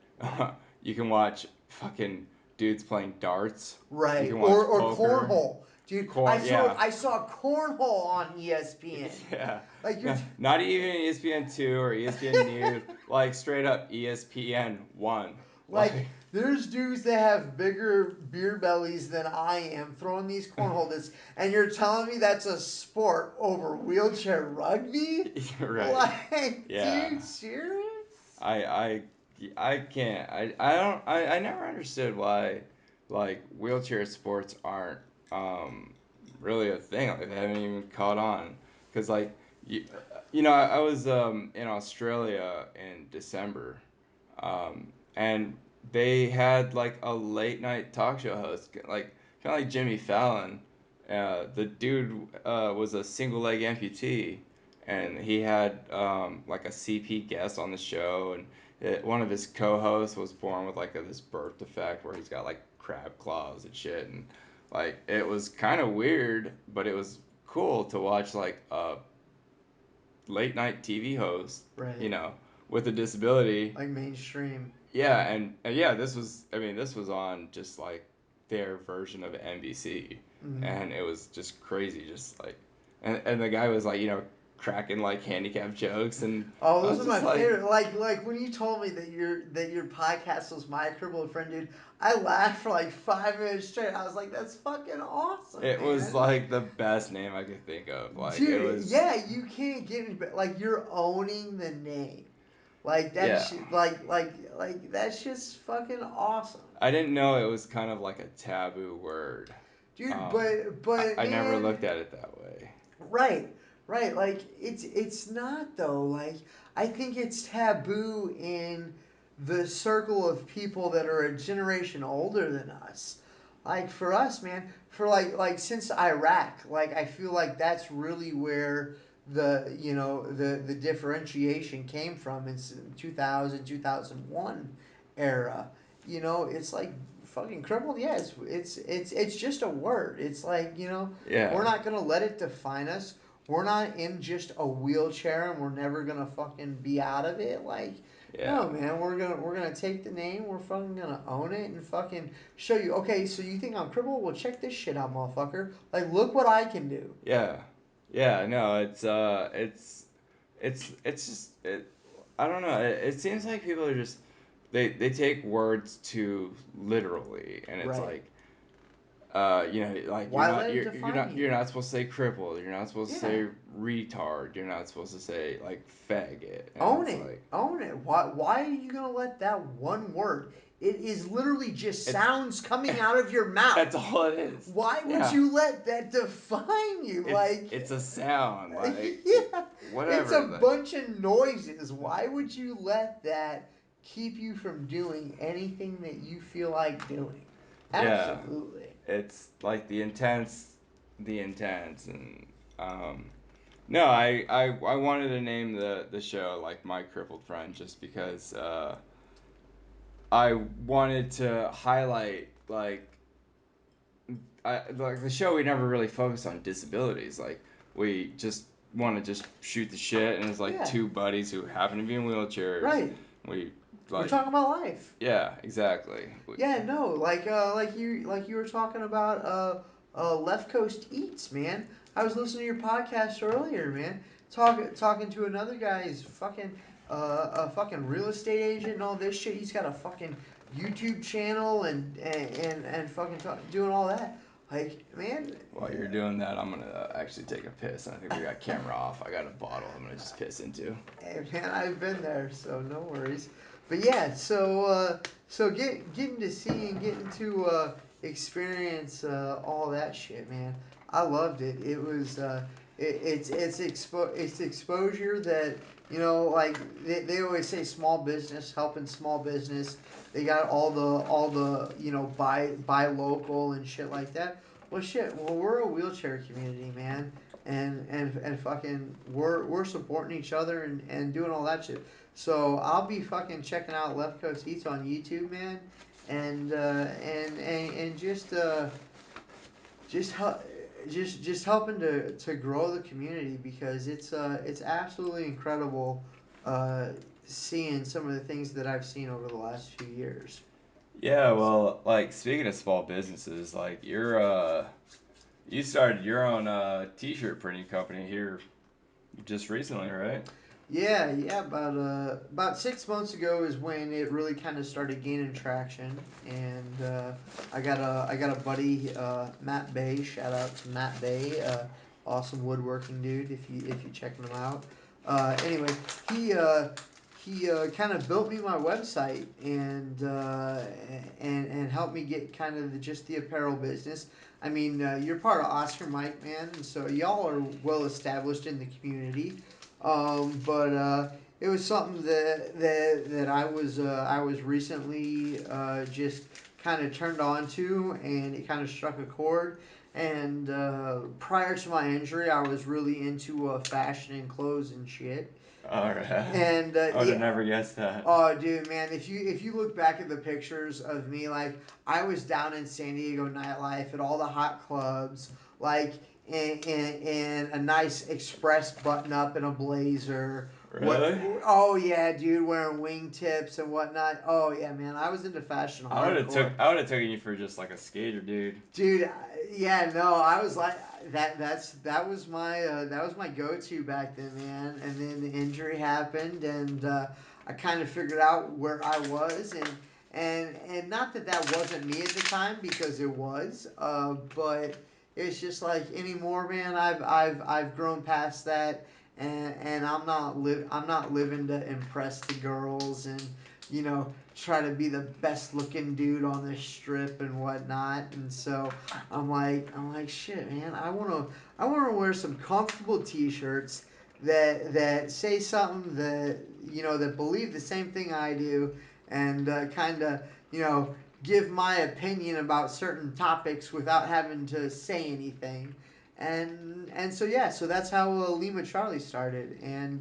you can watch fucking dudes playing darts. You Right. can watch Or poker. cornhole. Dude, Yeah, I saw cornhole on ESPN. yeah. Like you're No, not even ESPN 2 or ESPN News. Like straight up ESPN 1. Like, Like there's dudes that have bigger beer bellies than I am throwing these cornhole discs, and you're telling me that's a sport over wheelchair rugby? right. Like, Yeah. dude, serious? I I I can't. I don't. I never understood why like wheelchair sports aren't um really a thing. Like they haven't even caught on. Cause like I was in Australia in December, and they had like a late night talk show host, like kind of like Jimmy Fallon. The dude was a single leg amputee, and he had like a CP guest on the show, and one of his co-hosts was born with like this birth defect where he's got like crab claws and shit, and like it was kind of weird, but it was cool to watch like a late night TV host, you Right. know, with a disability. Like mainstream. Yeah, and yeah, this was on just like their version of NBC, Mm-hmm. and it was just crazy, just like, and the guy was like, cracking like handicap jokes, and Oh, I those was are my just like, favorite. Like when you told me that your podcast was My Crippled Friend, dude, I laughed for like 5 minutes straight. I was like, that's fucking awesome, it was man. like the best name I could think of. Like it Dude, was, yeah, you can't get any better. Like you're owning the name. Like yeah. that's like that's just fucking awesome, I didn't know it was kind of like a taboo word. dude. Um, But I never man, looked at it that way. right, right. Like it's not though. Like I think it's taboo in the circle of people that are a generation older than us. Like for us, man, for like since Iraq, like I feel like that's really where the differentiation came from in 2000 2001 era. It's like fucking crippled. Yeah, it's just a word. It's like we're Yeah, not gonna let it define us. We're not in just a wheelchair and we're never gonna fucking be out of it. Like, yeah, no, man, we're gonna take the name. We're fucking gonna own it and fucking show you. Okay, so you think I'm crippled? Well, check this shit out, motherfucker. Like, look what I can do. yeah, yeah. No, it's just I don't know. It seems like people are just they take words too literally, and it's Right. like like Why let it define you're you? not supposed to say crippled. You're not supposed to Yeah. say retard. You're not supposed to say like faggot, and Own it's it. like Own it. Why are you gonna let that one word? It is literally just it's sounds coming out of your mouth. that's all it is. Why would Yeah, you let that define you? Like, it's a sound like yeah, it's a whatever. Like bunch of noises. Why would you let that keep you from doing anything that you feel like doing? yeah, Absolutely. it's like the intense, and um, no, I wanted to name the show like My Crippled Friend just because I wanted to highlight like the show we never really focused on disabilities. Like we just want to just shoot the shit, and it's like Yeah, two buddies who happen to be in wheelchairs. right. We We're like talking about life. yeah, exactly. Yeah, no, like you were talking about Left Coast Eats, man. I was listening to your podcast earlier, man. Talking to another guy. He's fucking a fucking real estate agent and all this shit. He's got a fucking YouTube channel and fucking doing all that. Like, man, While you're doing that, I'm gonna actually take a piss. And I think we got camera off. I got a bottle. I'm gonna just piss into. hey, man, I've been there, so no worries. But yeah, so getting to see and getting to experience all that shit, man. I loved it. It was it's exposure that like they always say small business helping small business. They got all the buy local and shit like that. Well, shit. Well, we're a wheelchair community, man, and fucking we're supporting each other and doing all that shit. So I'll be fucking checking out Left Coast Eats on YouTube, man, and just help. Just helping to grow the community because it's absolutely incredible seeing some of the things that I've seen over the last few years. Yeah, So, well, like speaking of small businesses, like you started your own t-shirt printing company here just recently, right? yeah. About 6 months ago is when it really kind of started gaining traction, and I got a buddy, Matt Bay. Shout out to Matt Bay, awesome woodworking dude. If you checking him out. Anyway, he uh, he kind of built me my website and helped me get kind of just the apparel business. I mean, you're part of Oscar Mike, man, and so y'all are well established in the community. But it was something that I was recently just kind of turned on to, and it kind of struck a chord. And prior to my injury, I was really into fashion and clothes and shit. All right. And I would have yeah, never guessed that. oh, dude, man, if you look back at the pictures of me, like I was down in San Diego nightlife at all the hot clubs, like in a nice express button up and a blazer, What? Really? Oh yeah, dude, wearing wingtips and whatnot. Oh yeah, man, I was into fashion hardcore. I would have taken you for just like a skater, dude. Dude, yeah, no, I was like that. That was my go-to back then, man. And then the injury happened, and I kind of figured out where I was, and not that that wasn't me at the time because it was, but it's just like anymore, man. I've grown past that, and I'm not living to impress the girls and try to be the best looking dude on the strip and whatnot. And so shit, man. I wanna wear some comfortable T-shirts that say something that believe the same thing I do, and kind of give my opinion about certain topics without having to say anything. And so yeah, so that's how Lima Charlie started, and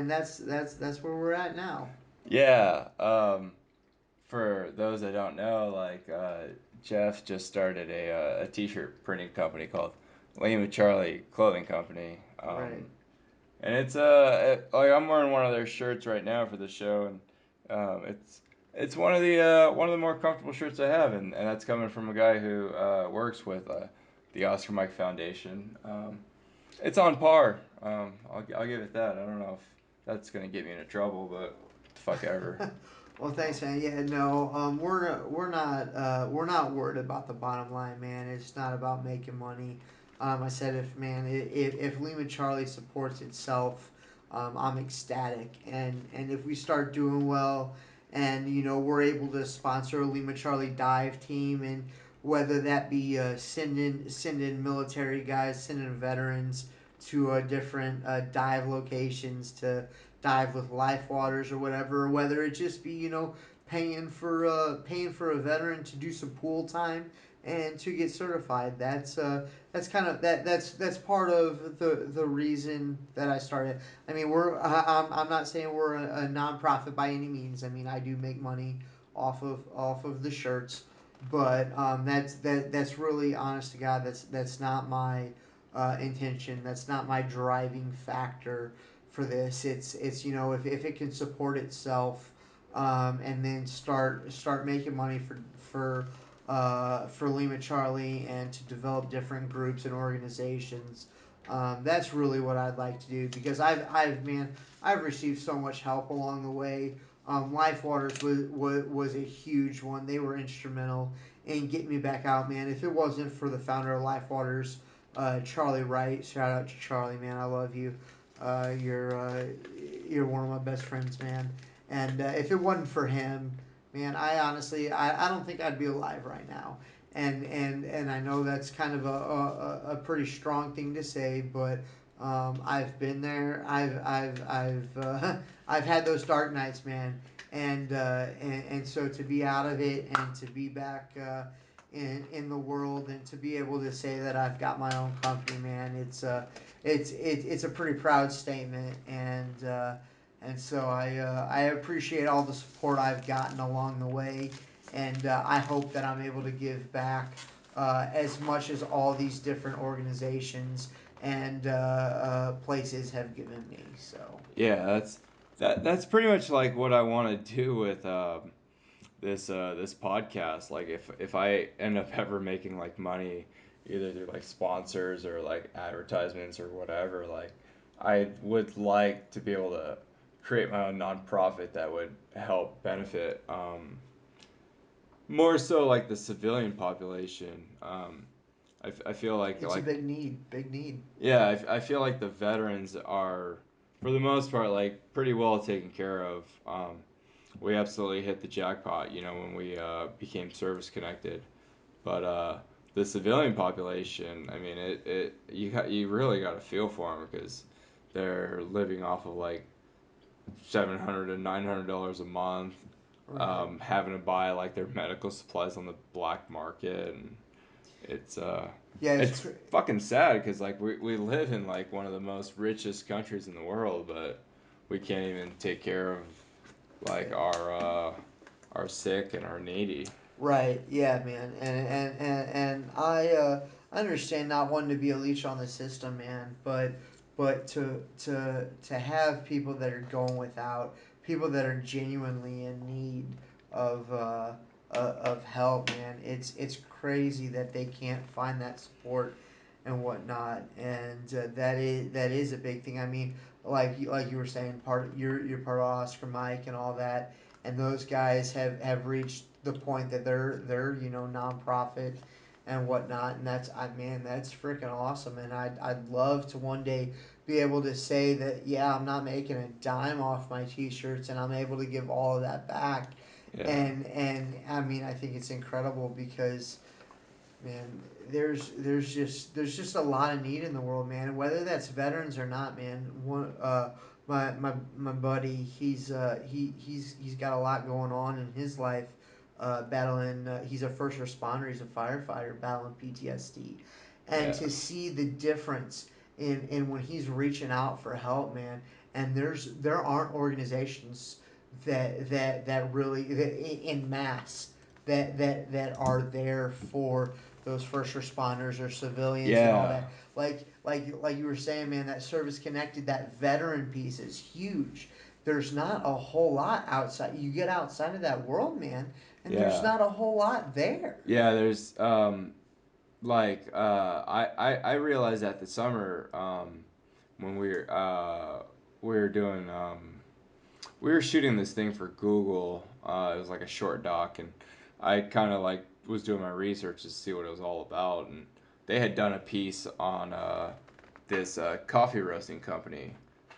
that's where we're at now. Yeah. For those that don't know, Jeff just started a t-shirt printing company called Lima Charlie Clothing Company. Right. And it's like I'm wearing one of their shirts right now for the show, and it's one of the more comfortable shirts I have, and that's coming from a guy who works with the Oscar Mike Foundation. It's on par. I'll give it that. I don't know if that's gonna get me into trouble, but fuck ever. Well, thanks, man. Yeah, no, we're not worried about the bottom line, man. It's not about making money. I said if Lima Charlie supports itself, I'm ecstatic. And if we start doing well, and we're able to sponsor a Lima Charlie dive team, and whether that be sending military guys, sending veterans to different dive locations to dive with Lifewaters or whatever, or whether it just be paying for a veteran to do some pool time and to get certified. That's kind of that's part of the reason that I started. I mean, I'm not saying we're a nonprofit by any means. I mean, I do make money off of the shirts, but that's really, honest to God, that's not my intention. That's not my driving factor for this. It's if it can support itself, and then start making money for Lima Charlie, and to develop different groups and organizations. That's really what I'd like to do, because I've received so much help along the way. Lifewaters was a huge one. They were instrumental in getting me back out, man. If it wasn't for the founder of Lifewaters, Charlie Wright, shout out to Charlie, man. I love you. You're one of my best friends, man. And if it wasn't for him, man, I honestly I don't think I'd be alive right now. And I know that's kind of a pretty strong thing to say, but I've been there. I've had those dark nights, man. And so to be out of it and to be back in the world, and to be able to say that I've got my own company, man, it's a pretty proud statement. And so I appreciate all the support I've gotten along the way, and I hope that I'm able to give back as much as all these different organizations and places have given me. So Yeah, that's pretty much like what I want to do with this podcast. Like if I end up ever making like money, either through like sponsors or like advertisements or whatever, like I would like to be able to create my own nonprofit that would help benefit more so like the civilian population. I feel it's a big need, big need. yeah, I feel like the veterans are, for the most part, like pretty well taken care of. We absolutely hit the jackpot, when we became service connected. But the civilian population, I mean, you really got to feel for them because they're living off of like $700 to $900 a month, Right. having to buy like their medical supplies on the black market, and it's Yeah, it's fucking sad because like we live in like one of the most richest countries in the world, but we can't even take care of like yeah. our sick and our needy. Right. Yeah, man. And I understand not wanting to be a leech on the system, man. But but to have people that are going without, people that are genuinely in need of of help, man, it's crazy that they can't find that support and whatnot, and that is a big thing. I mean, like you were saying, you're part of Oscar Mike and all that, and those guys have reached the point that they're nonprofit and whatnot, and that's freaking awesome, and I'd love to one day be able to say that, yeah, I'm not making a dime off my t-shirts and I'm able to give all of that back, Yeah. and I mean, I think it's incredible because, man, there's just a lot of need in the world, man. Whether that's veterans or not, man. My buddy, he's got a lot going on in his life, battling. He's a first responder. He's a firefighter battling PTSD, and Yeah. to see the difference in when he's reaching out for help, man. And there aren't organizations that really in mass that are there for those first responders or civilians and all Yeah. that. Like you were saying, man, that service connected, that veteran piece is huge. There's not a whole lot outside. You get outside of that world, man, and there's Yeah. not a whole lot there. Yeah. There's I realized that the summer when we were doing we were shooting this thing for Google. It was like a short doc, and I kind of like was doing my research to see what it was all about. And they had done a piece on this coffee roasting company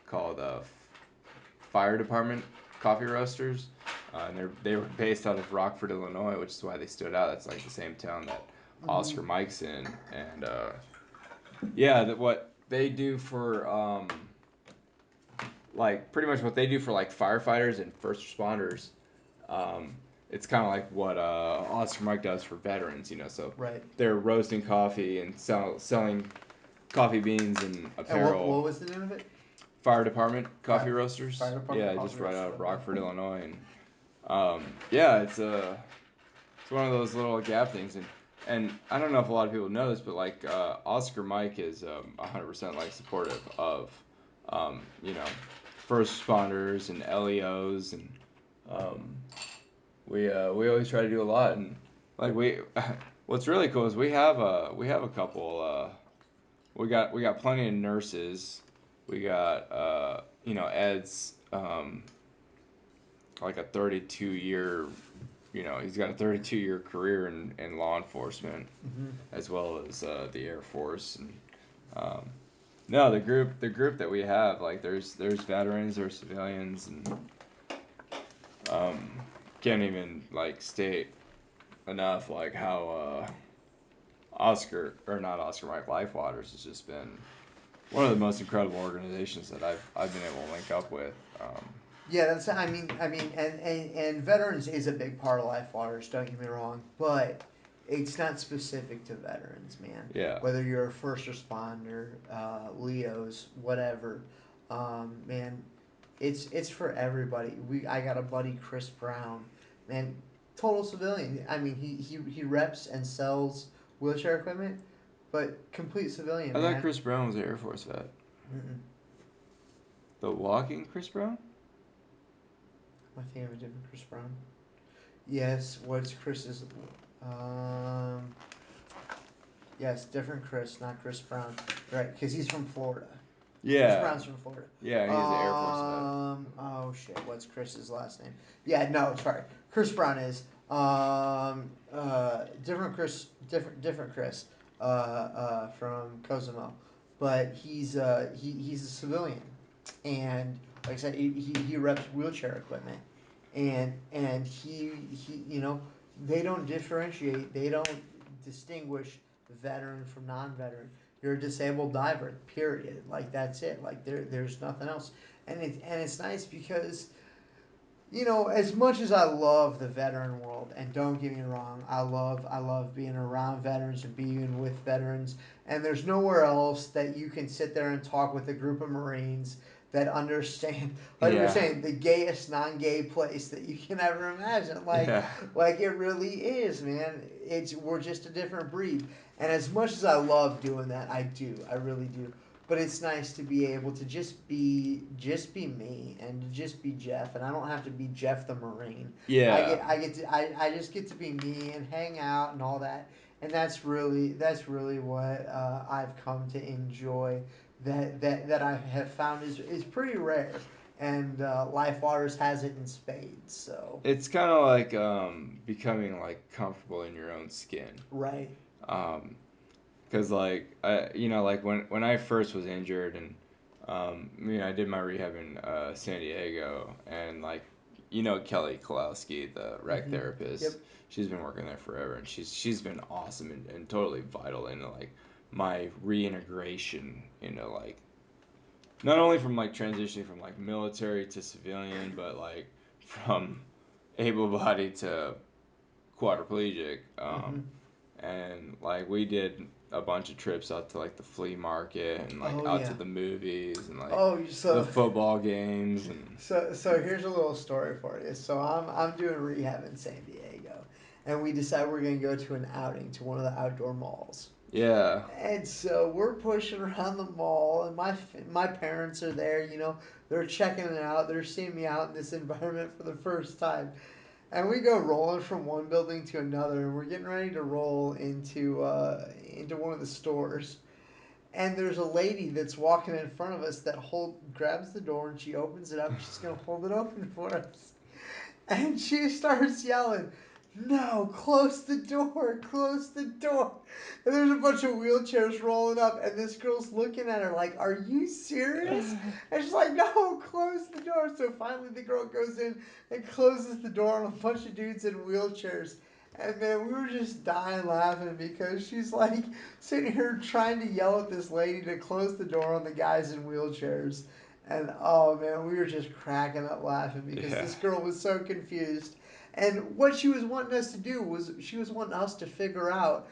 called Fire Department Coffee Roasters, and they were based out of Rockford, Illinois, which is why they stood out. That's like the same town that Mm-hmm. Oscar Mike's in, and yeah, that what they do for like pretty much what they do for like firefighters and first responders. Um, it's kind of like what Oscar Mike does for veterans, you know. So Right. they're roasting coffee and selling coffee beans and And what apparel. was the name of it? Fire department coffee Fire, roasters. Fire Department Yeah, just Coffee right out Roasters. of Okay. Rockford, Illinois, and yeah, it's one of those little gap things, and I don't know if a lot of people know this, but like Oscar Mike is 100% like supportive of you know, first responders and LEOs, and um, we always try to do a lot, and like we what's really cool is we have a couple we got plenty of nurses. We got Ed's like a 32 year, he's got a 32-year career in law enforcement Mm-hmm. as well as the Air Force. And um, no, the group that we have, like there's veterans, there's civilians, and um, can't even like state enough like how Oscar or not Oscar Mike Lifewaters has just been one of the most incredible organizations that I've been able to link up with. Yeah, and veterans is a big part of Lifewaters. Don't get me wrong, but it's not specific to veterans, man. Yeah, Whether you're a first responder, Leos, whatever, man, it's for everybody. I got a buddy, Chris Brown, man, total civilian. I mean, he reps and sells wheelchair equipment, but complete civilian, I thought man. Chris Brown was an Air Force vet. Mm-mm. The walking Chris Brown? I think of a different Chris Brown. Yes, what's Chris's? Um, yes, different Chris, not Chris Brown. Right, because he's from Florida. Chris Yeah, Brown's from Florida. yeah, he's an Air Force vet. Oh shit, what's Chris's last name? Yeah, no, sorry. Chris Brown is different Chris, different Chris, from Cozumel, but he's a civilian, and like I said, he reps wheelchair equipment, and he they don't differentiate, they don't distinguish veteran from non-veteran. You're a disabled diver, period. Like that's it. Like there's nothing else. And it's nice because, as much as I love the veteran world, and don't get me wrong, I love being around veterans and being with veterans, and there's nowhere else that you can sit there and talk with a group of Marines that understand, like we were Yeah, saying, the gayest non-gay place that you can ever imagine. Like yeah, like it really is, man. We're just a different breed. And as much as I love doing that, I really do. but it's nice to be able to just be me and to just be Jeff, and I don't have to be Jeff the Marine. Yeah. I just get to be me and hang out and all that, and that's really what I've come to enjoy. That I have found is pretty rare, and Lifewaters has it in spades. So It's kind of like becoming like comfortable in your own skin. right. Um, Cause like like when I first was injured and I did my rehab in San Diego and like Kelly Kalowski, the rec Mm-hmm. therapist, Yep. she's been working there forever and she's been awesome and totally vital into like my reintegration into like not only from like transitioning from like military to civilian but like from able-bodied to quadriplegic. Mm-hmm. And like we did a bunch of trips out to like the flea market and like Oh out to yeah. the movies and like Oh, the so football games and so here's a little story for you. So I'm doing rehab in San Diego, and we decide we're gonna go to an outing to one of the outdoor malls. yeah, And so we're pushing around the mall, and my parents are there. They're checking it out. They're seeing me out in this environment for the first time, and we go rolling from one building to another, and we're getting ready to roll into one of the stores. And there's a lady that's walking in front of us that grabs the door and she opens it up. She's gonna hold it open for us, and she starts yelling, "No, close the door, close the door." And there's a bunch of wheelchairs rolling up, and this girl's looking at her like, "Are you serious?" And she's like, "No, close the door." So finally, the girl goes in and closes the door on a bunch of dudes in wheelchairs. And man, we were just dying laughing because she's like sitting here trying to yell at this lady to close the door on the guys in wheelchairs. And oh man, we were just cracking up laughing because yeah, this girl was so confused. And what she was wanting us to do was she was wanting us to figure out,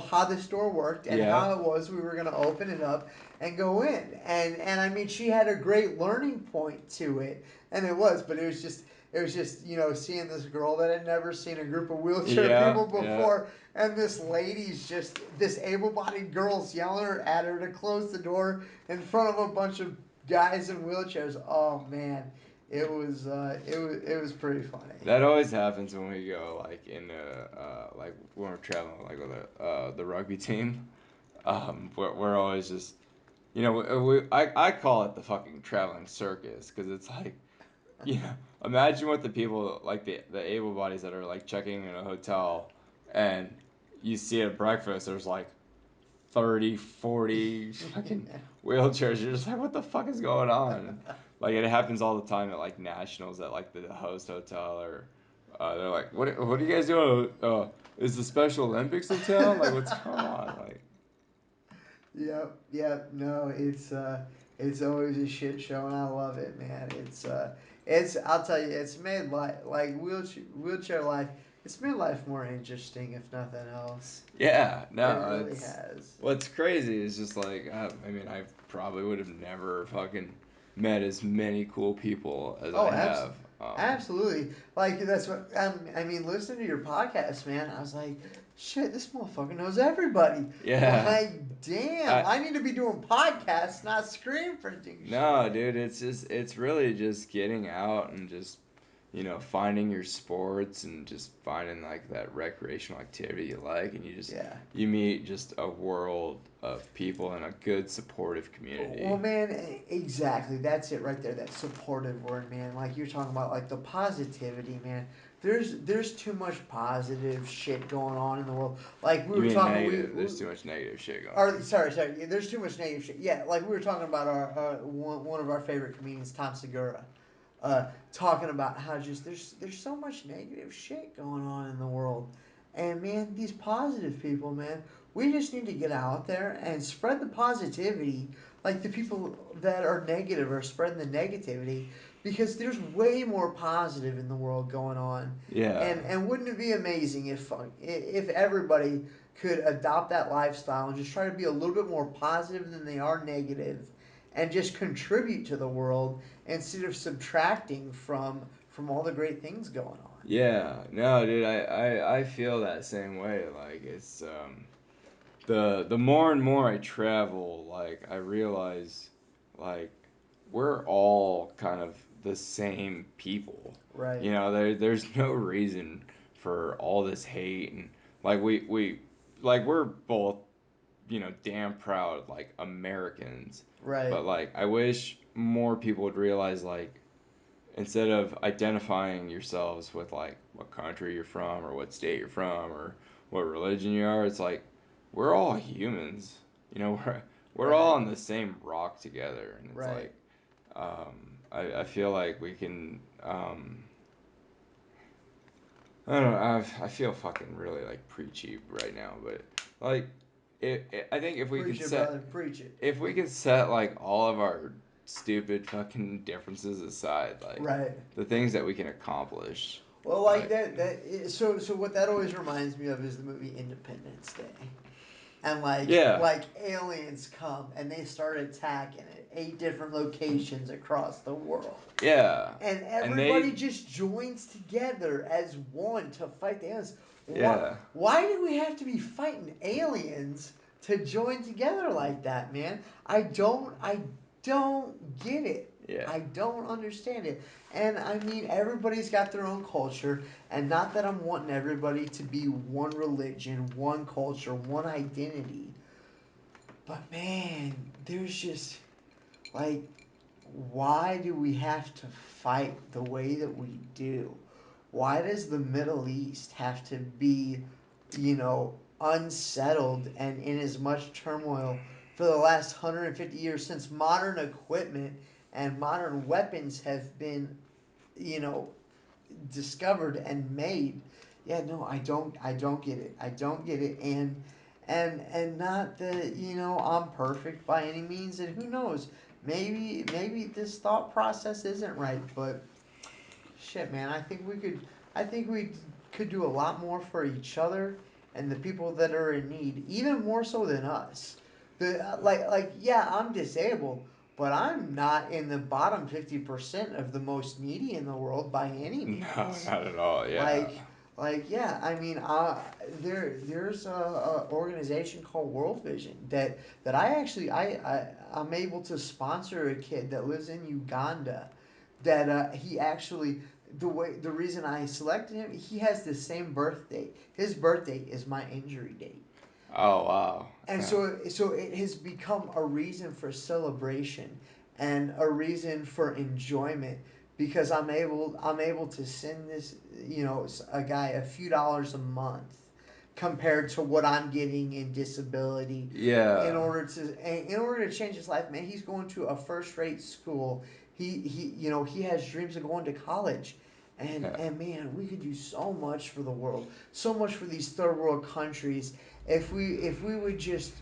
how the store worked and yeah, how it was we were going to open it up and go in. And I mean, she had a great learning point to it, and but it was just seeing this girl that had never seen a group of wheelchair yeah, people yeah. before, and this able-bodied girl's yelling at her to close the door in front of a bunch of guys in wheelchairs. Oh man, it was pretty funny. That always happens when we go like in like when we're traveling like with the rugby team. We're always just I call it the fucking traveling circus because it's like yeah, imagine what the people like the able bodies that are like checking in a hotel and you see at breakfast there's like 30, 40 fucking wheelchairs. You're just like, what the fuck is going on? Like it happens all the time at like nationals at like the host hotel or they're like, what are you guys doing? Is the Special Olympics in town? Like what's going on? Like Yep. No, it's always a shit show, and I love it, man. It's I'll tell you, it's made like wheelchair life. It's made life more interesting, if nothing else. yeah, It no, really it's has. what's crazy is just like I mean I probably would have never fucking met as many cool people as Oh, I have. absolutely. Like that's what I mean. Listening to your podcast, man, I was like, shit, this motherfucker knows everybody. Yeah, Like, damn, I I need to be doing podcasts, not screen printing no, shit. dude, it's really just getting out and just finding your sports and just finding like that recreational activity you like and Yeah. you meet just a world of people and a good supportive Well, community. man, exactly. That's it right there. That supportive word, man. Like you're talking about, like the positivity, man. There's too much positive shit going on in the world. Like we You were mean talking, negative? There's too much negative shit going or on. sorry. Yeah, there's too much negative shit. Yeah, like we were talking about our one of our favorite comedians, Tom Segura, talking about how just there's so much negative shit going on in the world, and man, these positive people, man, we just need to get out there and spread the positivity. Like the people that are negative are spreading the negativity because there's way more positive in the world going on, Yeah, and wouldn't it be amazing if everybody could adopt that lifestyle and just try to be a little bit more positive than they are negative, and just contribute to the world instead of subtracting from all the great things going on. yeah, no, dude, I feel that same way. Like it's the more and more I travel, like I realize, like we're all kind of the same people. Right. You know, there's no reason for all this hate and like we're both damn proud like Americans, Right. but like I wish more people would realize like instead of identifying yourselves with like what country you're from or what state you're from or what religion you are, it's like we're all humans. You know, we're all Right. on the same rock together, and it's Right. like I feel like we can. I don't know. I feel fucking really like preachy right now, but like, I think Preach it, brother. Preach it. if we can set like all of our stupid fucking differences aside, like Right. the things that we can accomplish, Well, like like so what that always reminds me of is the movie Independence Day. And yeah, like aliens come and they start attacking at 8 different locations across the world. yeah, And and everybody they just joins together as one to fight the aliens. yeah, Why do we have to be fighting aliens to join together like that, man? I don't get it. yeah, I don't understand it. And I mean, everybody's got their own culture, and not that I'm wanting everybody to be one religion, one culture, one identity. But man, there's just like, why do we have to fight the way that we do? Why does the Middle East have to be, unsettled and in as much turmoil for the last 150 years since modern equipment and modern weapons have been, you know, discovered and made? Yeah, no, I don't get it. I don't get it. And not that, I'm perfect by any means, and who knows, maybe this thought process isn't right, but shit, man, I think we could do a lot more for each other and the people that are in need, even more so than us. Yeah, I'm disabled, but I'm not in the bottom 50% of the most needy in the world by any no, means. not at all, yeah, Like, yeah, I mean, there's a organization called World Vision that I'm able to sponsor a kid that lives in Uganda, that he actually, the reason I selected him, he has the same birthday. His birthday is my injury date. oh wow, And yeah, so it has become a reason for celebration and a reason for enjoyment, because I'm able to send this, a guy a few dollars a month compared to what I'm getting in disability, yeah, in order to change his life. Man, he's going to a first rate school. He has dreams of going to college. And, yeah, and man, we could do so much for the world, so much for these third world countries, if we would just,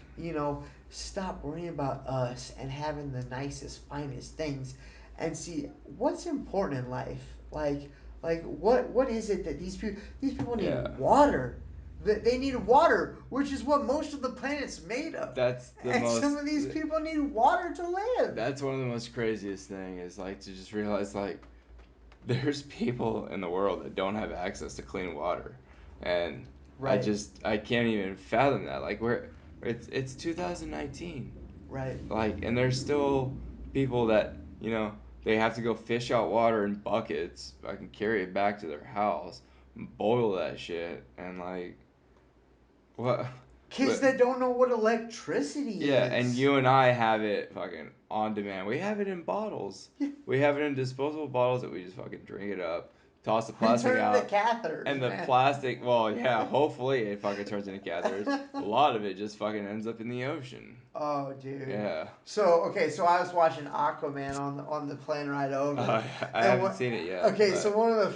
stop worrying about us and having the nicest, finest things, and see what's important in life. What is it that these people need? yeah. Water. They need water, which is what most of the planet's made of. That's the And some most. of these people need water to live. That's one of the most craziest thing is like to just realize like there's people in the world that don't have access to clean water, and Right. I can't even fathom that. Like it's 2019, Right. like, and there's still people that they have to go fish out water in buckets. I can carry it back to their house, boil that shit, and like what. Kids that don't know what electricity Yeah, and is. you and I have it fucking on demand. We have it in bottles. We have it in disposable bottles that we just fucking drink it up, toss the We plastic turn into out, catheters, and the man. plastic, well, yeah, hopefully it fucking turns into catheters. A lot of it just fucking ends up in the ocean. Oh, dude. Yeah. So I was watching Aquaman on the plane ride over, I and haven't what? seen it yet, Okay, so but one of the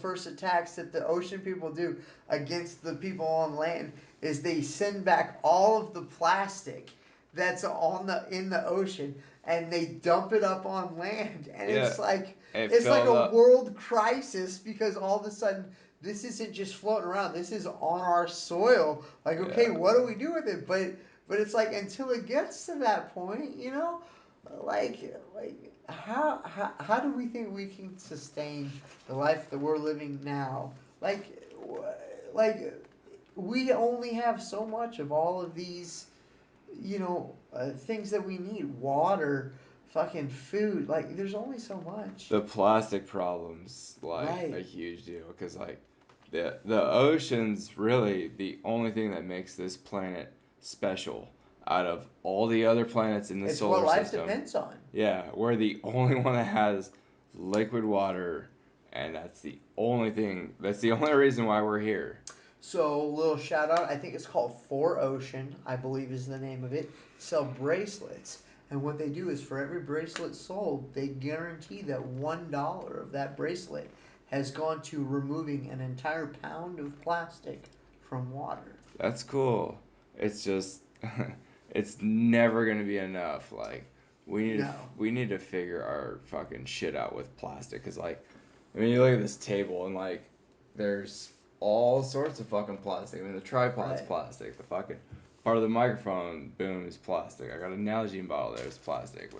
first attacks that the ocean people do against the people on land is they send back all of the plastic that's in the ocean, and they dump it up on land, and yeah, it it's like filled a up. world crisis, because all of a sudden this isn't just floating around. This is on our soil. Like, okay, Yeah. what do we do with it? But it's like, until it gets to that point, how do we think we can sustain the life that we're living now? Like, we only have so much of all of these, things that we need. Water, fucking food. Like, there's only so much. The plastic problem's like a Right. huge deal because like the ocean's really the only thing that makes this planet special out of all the other planets in the It's what solar life system. depends on. Yeah, we're the only one that has liquid water, and that's the only reason why we're here. So, little shout out. I think it's called Four Ocean, I believe is the name of it. Sell bracelets. And what they do is for every bracelet sold, they guarantee that $1 of that bracelet has gone to removing an entire pound of plastic from water. That's cool. It's just it's never gonna be enough. Like No. we need to figure our fucking shit out with plastic. Cause like, I mean, you look at this table and like, there's all sorts of fucking plastic. I mean, the tripod's Right. plastic. The fucking part of the microphone boom is plastic. I got an Nalgene bottle there. It's plastic.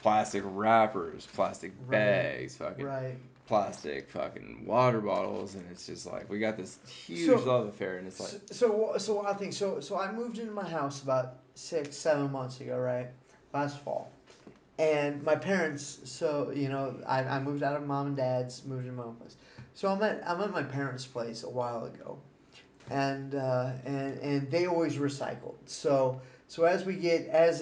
Plastic wrappers, plastic Right. bags, fucking Right. plastic fucking water bottles, and it's just like we got this huge So, love affair, and it's like, so one thing. So I moved into my house about 6, 7 months ago, right? Last fall. And my parents, so I moved out of mom and dad's, moved into my own place. So I'm at my parents' place a while ago, and they always recycled. So as we get as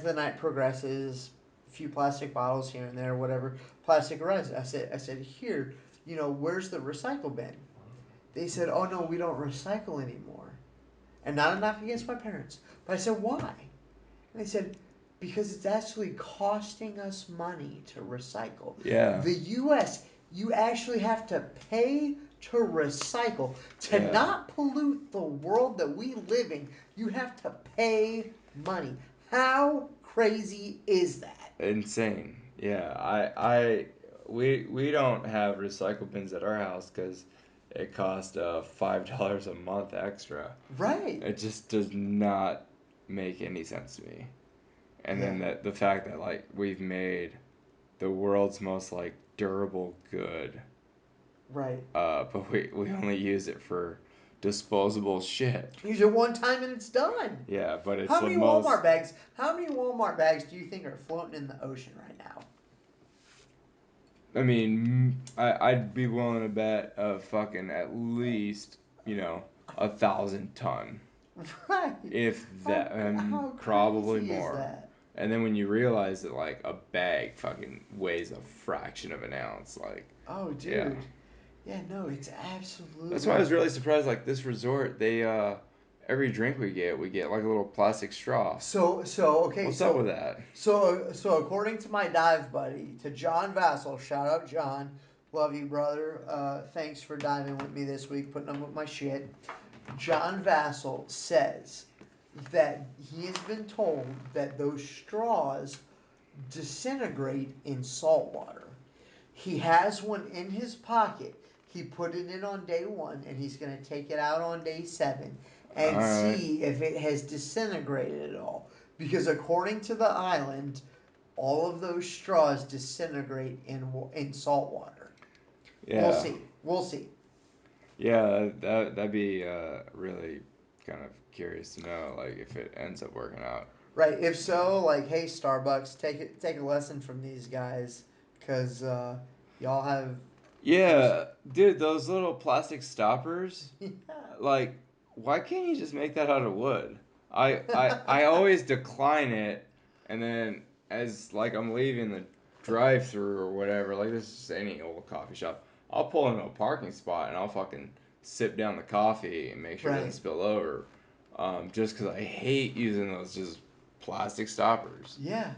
the night progresses, a few plastic bottles here and there, whatever plastic arises. I said here, where's the recycle bin? They said, oh no, we don't recycle anymore. And not a knock against my parents, but I said why? And they said, because it's actually costing us money to recycle. yeah, The U.S., you actually have to pay to recycle. To yeah. not pollute the world that we live in, you have to pay money. How crazy is that? Insane. Yeah, we don't have recycle bins at our house because it costs $5 a month extra. Right. It just does not make any sense to me. And Yeah. then the fact that like we've made the world's most like durable good, Right. but we only use it for disposable shit. Use it one time and it's done. Yeah, but it's How the many most. Walmart bags? How many Walmart bags do you think are floating in the ocean right now? I mean, I'd be willing to bet fucking at least, 1,000 ton, Right. if How that, how probably crazy is more. that? And then when you realize that like a bag fucking weighs a fraction of an ounce, like, Oh, yeah, dude. Yeah, no, it's that's why I absolutely. was really surprised. Like this resort, they every drink we get like a little plastic straw. So okay, What's up with that? so according to my dive buddy, to John Vassell, shout out John, love you brother. Thanks for diving with me this week, putting up with my shit. John Vassell says that he has been told that those straws disintegrate in salt water. He has one in his pocket. He put it in on day one, and he's going to take it out on day 7 All and right. see if it has disintegrated at all. Because according to the island, all of those straws disintegrate in salt water. We'll Yeah. see. We'll see. Yeah, that'd be really kind of curious to know, like if it ends up working out. Right. If so, like, hey, Starbucks, take a lesson from these guys, cause y'all have those. Yeah, dude, those little plastic stoppers, like, why can't you just make that out of wood? I always decline it, and then as like I'm leaving the drive-through or whatever, like this is any old coffee shop, I'll pull into a parking spot and I'll fucking sip down the coffee and make sure it doesn't Right. spill over. Just because I hate using those just plastic stoppers. Yeah.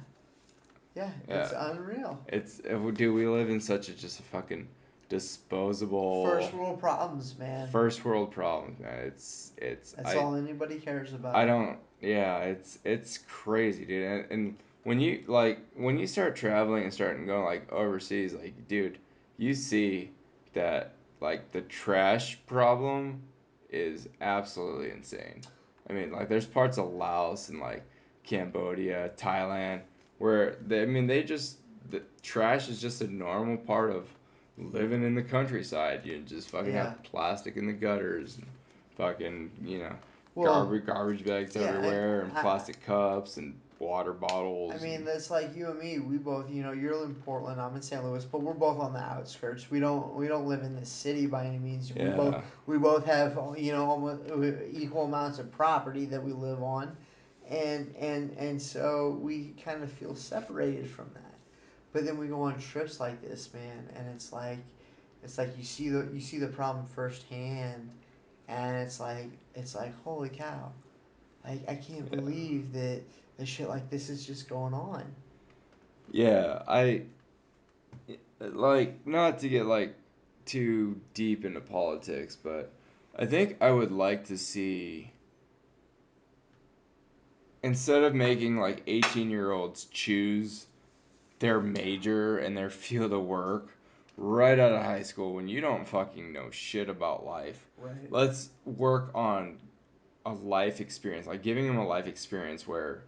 Yeah. It's Yeah, unreal. dude, we live in such a just a fucking First disposable world problems, man. first world problem, man. It's That's all anybody cares I about. don't yeah, it's crazy, dude. And when you start traveling and starting going like overseas, like dude, you see that like the trash problem is absolutely insane. I mean, like there's parts of Laos and like Cambodia, Thailand where the trash is just a normal part of living in the countryside. You just fucking Yeah. have plastic in the gutters and fucking, you know, Well, garbage bags yeah, and everywhere, and plastic cups and water I bottles. mean And, that's like you and me. We both, you're in Portland, I'm in St. Louis, but we're both on the outskirts. We don't live in the city by any means. yeah, We both have almost equal amounts of property that we live on, and so we kind of feel separated from that. But then we go on trips like this, man, and it's like you see the problem firsthand, and it's like holy cow, I can't yeah, believe that shit like this is just going on. yeah. I like, not to get like too deep into politics, but I think I would like to see, instead of making like 18-year-olds choose their major and their field of work right out of high school when you don't fucking know shit about life. Right. Let's work on a life experience, like giving them a life experience where,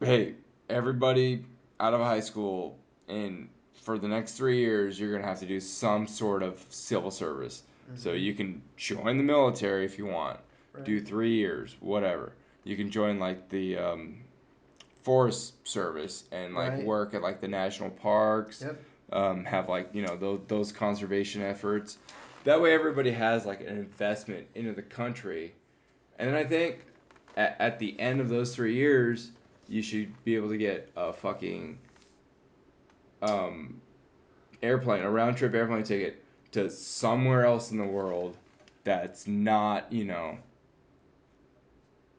hey, everybody out of high school, and for the next 3 years, you're gonna have to do some sort of civil service. So Mm-hmm. you can join the military if you want, do Right. 3 years, whatever. You can join like the Forest Service and like Right. work at like the national parks, Yep. have like, those conservation efforts. That way, everybody has like an investment into the country, and then I think at the end of those 3 years, you should be able to get a fucking um, airplane, a round trip airplane ticket to somewhere else in the world that's not,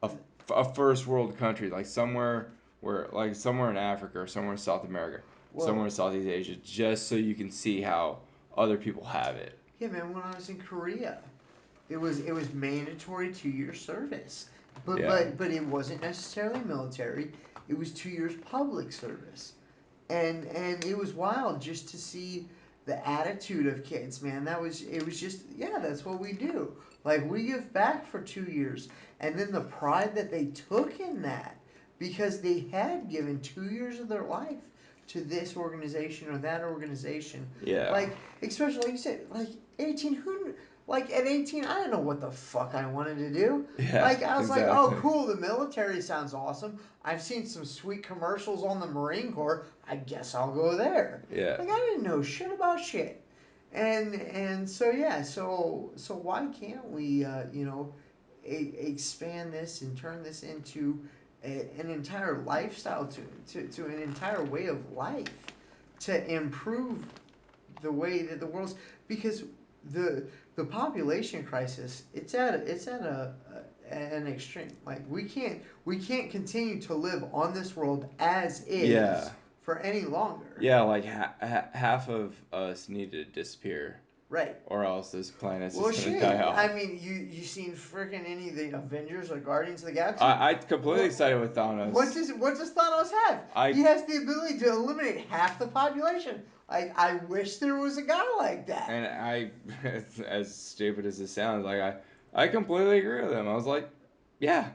a, a first world country, like somewhere where, like somewhere in Africa or somewhere in South America, somewhere Well, in Southeast Asia, just so you can see how other people have it. yeah, man. When I was in Korea, it was mandatory 2 year service, but Yeah. but but it wasn't necessarily military. It was 2 years public service, and it was wild just to see the attitude of kids, man. It was just, yeah, that's what we do. Like, we give back for 2 years, and then the pride that they took in that, because they had given 2 years of their life to this organization or that organization. Yeah. Like, especially like you said, like 18, who, like at 18, I didn't know what the fuck I wanted to do. Yeah, Like, I was like, oh, exactly. cool, the military sounds awesome. I've seen some sweet commercials on the Marine Corps. I guess I'll go there. Yeah. Like, I didn't know shit about shit. And so yeah, so why can't we expand this and turn this into an entire lifestyle, to an entire way of life, to improve the way that the world's, because the population crisis, it's at an extreme. Like, we can't continue to live on this world as Yeah. is for any longer. Yeah, like half of us need to disappear, Right. or else this planet's Well, just gonna die shit. I off. mean, you seen freaking any of the Avengers or Guardians of the Galaxy? I completely What sided with what Thanos. does what does Thanos have? I He has the ability to eliminate half the population. Like, I wish there was a guy like that. and I, as stupid as it sounds, like I completely agree with him. I was like, yeah,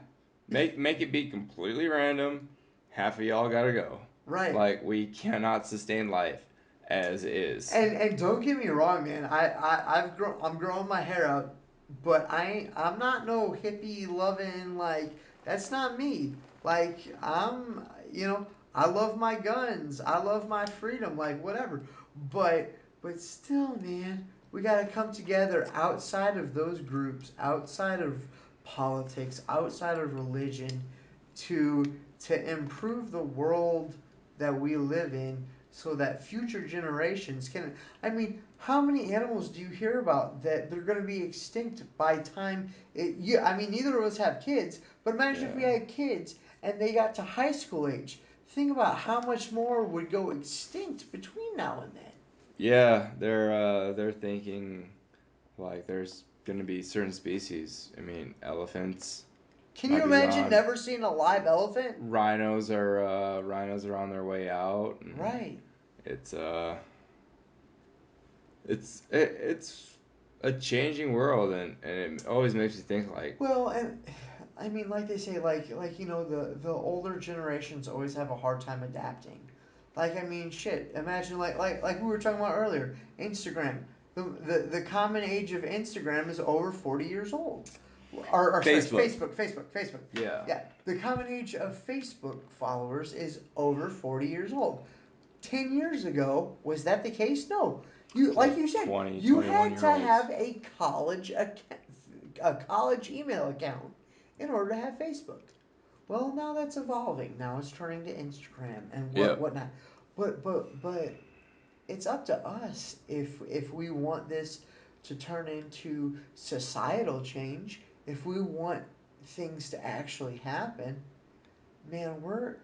make it be completely random. Half of y'all gotta go. Right. Like, we cannot sustain life as is. And don't get me wrong, man. I'm growing my hair out, but I'm not no hippie loving, like, that's not me. Like, I love my guns. I love my freedom, like, whatever. But still, man, we got to come together outside of those groups, outside of politics, outside of religion, to improve the world that we live in, so that future generations can. I mean, how many animals do you hear about that they're going to be extinct by time I mean, neither of us have kids, but imagine if we Yeah. had kids and they got to high school age. Think about how much more would go extinct between now and then. Yeah, they're thinking like there's gonna be certain species. I mean, elephants Can you might be imagine gone. never seeing a live elephant? Rhinos are on their way out, and Right. it's it's a changing world, and it always makes you think like, Well, and I mean, like they say, the older generations always have a hard time adapting. Like, I mean, shit. Imagine, like we were talking about earlier, Instagram. The common age of Instagram is over 40 years old. Or sorry, Facebook. Facebook. Yeah. Yeah, the common age of Facebook followers is over 40 years old. 10 years ago, was that the case? No. You, like you said, 20, you 21 had year to olds. have a college email account in order to have Facebook. Well, now that's evolving. Now it's turning to Instagram and Yep. whatnot. But it's up to us if we want this to turn into societal change. If we want things to actually happen, man, we're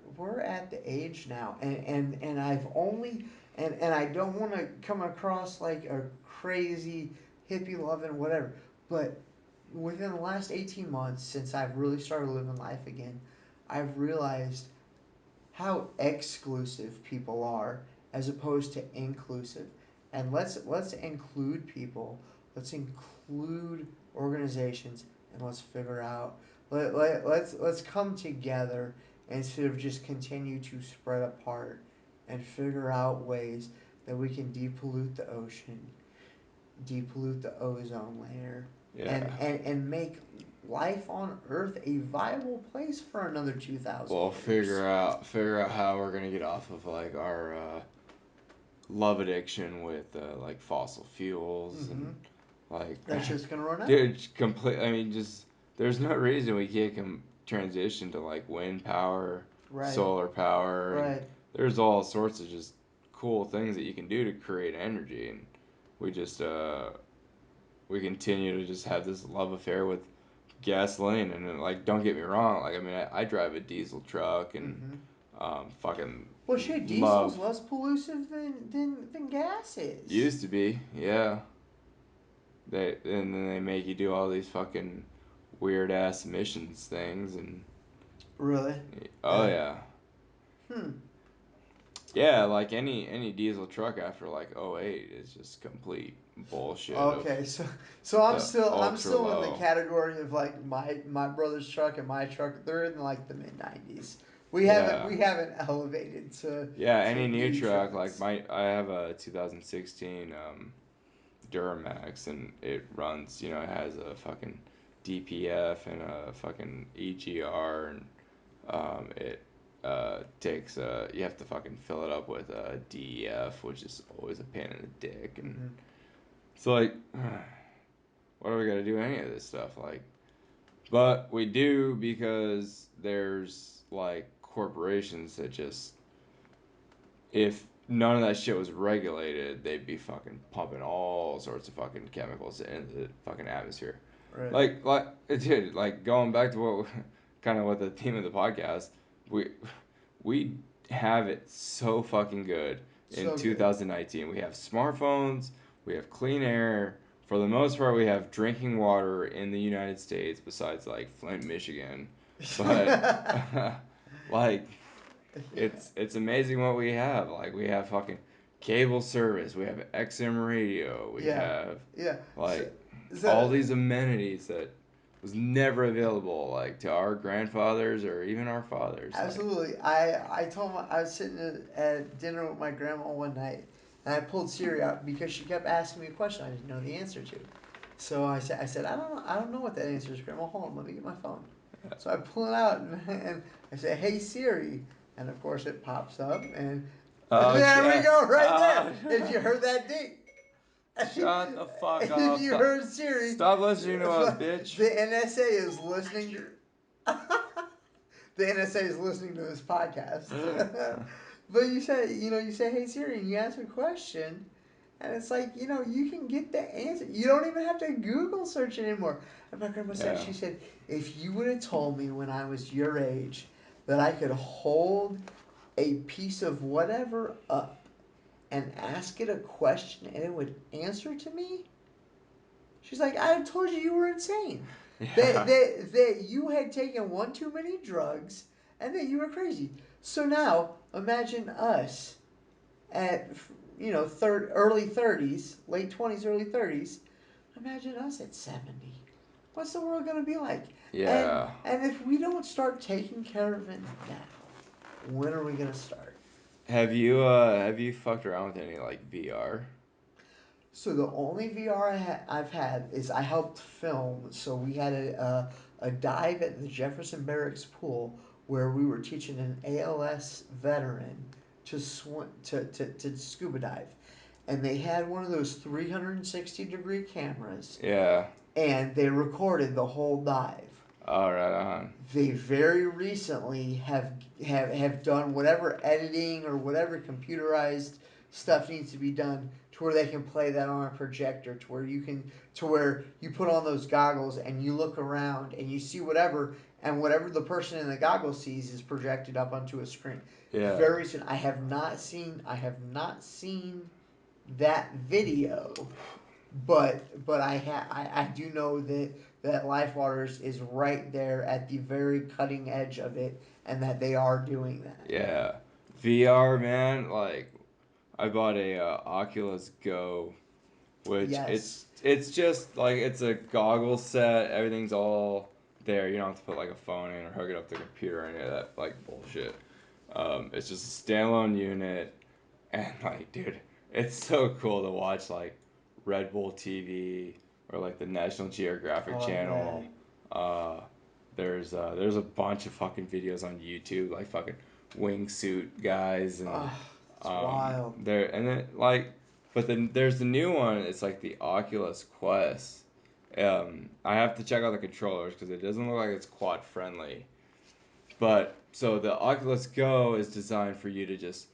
at the age now, and I've only and I don't want to come across like a crazy hippie loving whatever, but within the last 18 months since I've really started living life again, I've realized how exclusive people are as opposed to inclusive. And let's include people, let's include organizations, and let's figure out let's come together instead of just continue to spread apart and figure out ways that we can depollute the ocean, depollute the ozone layer, Yeah. and make life on Earth a viable place for another 2,000 Well, years. figure out how we're gonna get off of like our love addiction with like fossil fuels and like That's just gonna run out. dude, complete. I mean, just there's no reason we can't transition to like wind power, Right. solar power, and Right. there's all sorts of just cool things that you can do to create energy, and we just we continue to just have this love affair with gasoline, and like don't get me wrong, like I mean I drive a diesel truck and fucking Well, shit, love. diesel's less pollutive than gas is. Used to be, yeah. And then they make you do all these fucking weird ass emissions things, and Really? oh yeah. Hmm. Yeah, like any diesel truck after like '08 is just complete bullshit of Okay, so I'm the still ultra in the low. category of like my brother's truck and my truck. They're in like the mid 90s. Yeah. We haven't elevated Yeah, to any new E truck like trucks. I have a 2016 Duramax, and it runs, it has a fucking DPF and a fucking EGR, and it takes you have to fucking fill it up with DEF, which is always a pain in the dick, and Mm-hmm. it's like, what are we gonna do any of this stuff like? But we do because there's like corporations that just, if none of that shit was regulated, they'd be fucking pumping all sorts of fucking chemicals into the fucking atmosphere. Right. Dude, like going back to what, kind of what the theme of the podcast, we, we have it so fucking good in So good. 2019. We have smartphones, we have clean air. For the most part, we have drinking water in the United States, besides like Flint, Michigan. But like it's amazing what we have. Like we have fucking cable service, we have XM radio, we Yeah. have Yeah. like all So these amenities that was never available like to our grandfathers or even our fathers. Like, absolutely. I told my I was sitting at dinner with my grandma one night, and I pulled Siri out because she kept asking me a question I didn't know the answer to. So I said I don't know what that answer is, Grandma. Hold on, let me get my phone. So I pull it out and I say, Hey Siri, and of course it pops up, and oh there we shit! go, right there. If you heard that ding, Shut the fuck if up! you heard Siri, Stop listening to us, bitch. the NSA is listening to. The NSA is listening to this podcast. But you say, Hey Siri, and you ask a question, and it's like, you can get the answer. You don't even have to Google search it anymore. And my grandma said, Yeah. she said, if you would have told me when I was your age that I could hold a piece of whatever up and ask it a question and it would answer to me, she's like, I told you were insane. Yeah. That you had taken one too many drugs and that you were crazy. So now, imagine us at, early 30s, late 20s, early 30s. Imagine us at 70. What's the world going to be like? Yeah. And if we don't start taking care of it now, when are we going to start? Have you fucked around with any like VR? So the only VR I've had is I helped film. So we had a dive at the Jefferson Barracks pool where we were teaching an ALS veteran to scuba dive, and they had one of those 360-degree cameras, Yeah. and they recorded the whole dive. All right on. They very recently have done whatever editing or whatever computerized stuff needs to be done to where they can play that on a projector, to where you put on those goggles and you look around and you see whatever, and whatever the person in the goggles sees is projected up onto a screen. Yeah. Very soon. I have not seen that video, but I do know that Lifewaters is right there at the very cutting edge of it, and that they are doing that. Yeah. VR, man. Like, I bought a Oculus Go, which Yes. it's just like it's a goggle set. Everything's all there. You don't have to put like a phone in or hook it up to the computer or any of that like bullshit. It's just a standalone unit, and like, dude, it's so cool to watch like Red Bull TV or like the National Geographic Oh, I channel. bet. Uh, there's a bunch of fucking videos on YouTube, like fucking wingsuit guys and Oh, it's wild. there and then like, but then there's the new one. It's like the Oculus Quest. I have to check out the controllers because it doesn't look like it's quad friendly. But so the Oculus Go is designed for you to just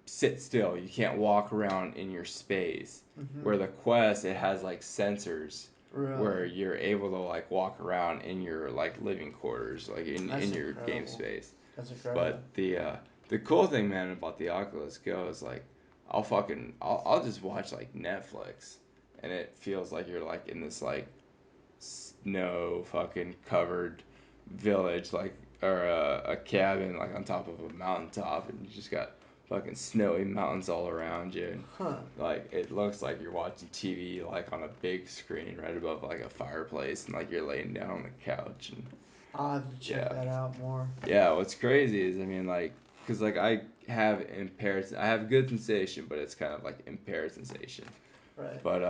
sit still. You can't walk around in your space. Mm-hmm. Where the Quest, it has like sensors where Really? you're able to like walk around in your like living quarters, like That's in your game incredible. space. That's incredible. But the cool thing, man, about the Oculus Go is like I'll just watch like Netflix, and it feels like you're like in this like snow fucking covered village, like, or a cabin like on top of a mountaintop, and you just got fucking snowy mountains all around you, and Huh. like it looks like you're watching TV like on a big screen right above like a fireplace, and like you're laying down on the couch, and I'll have to check yeah. that out more. Yeah, what's crazy is, I mean, like, because, like, I have good sensation, but it's kind of, like, impaired sensation. Right. But,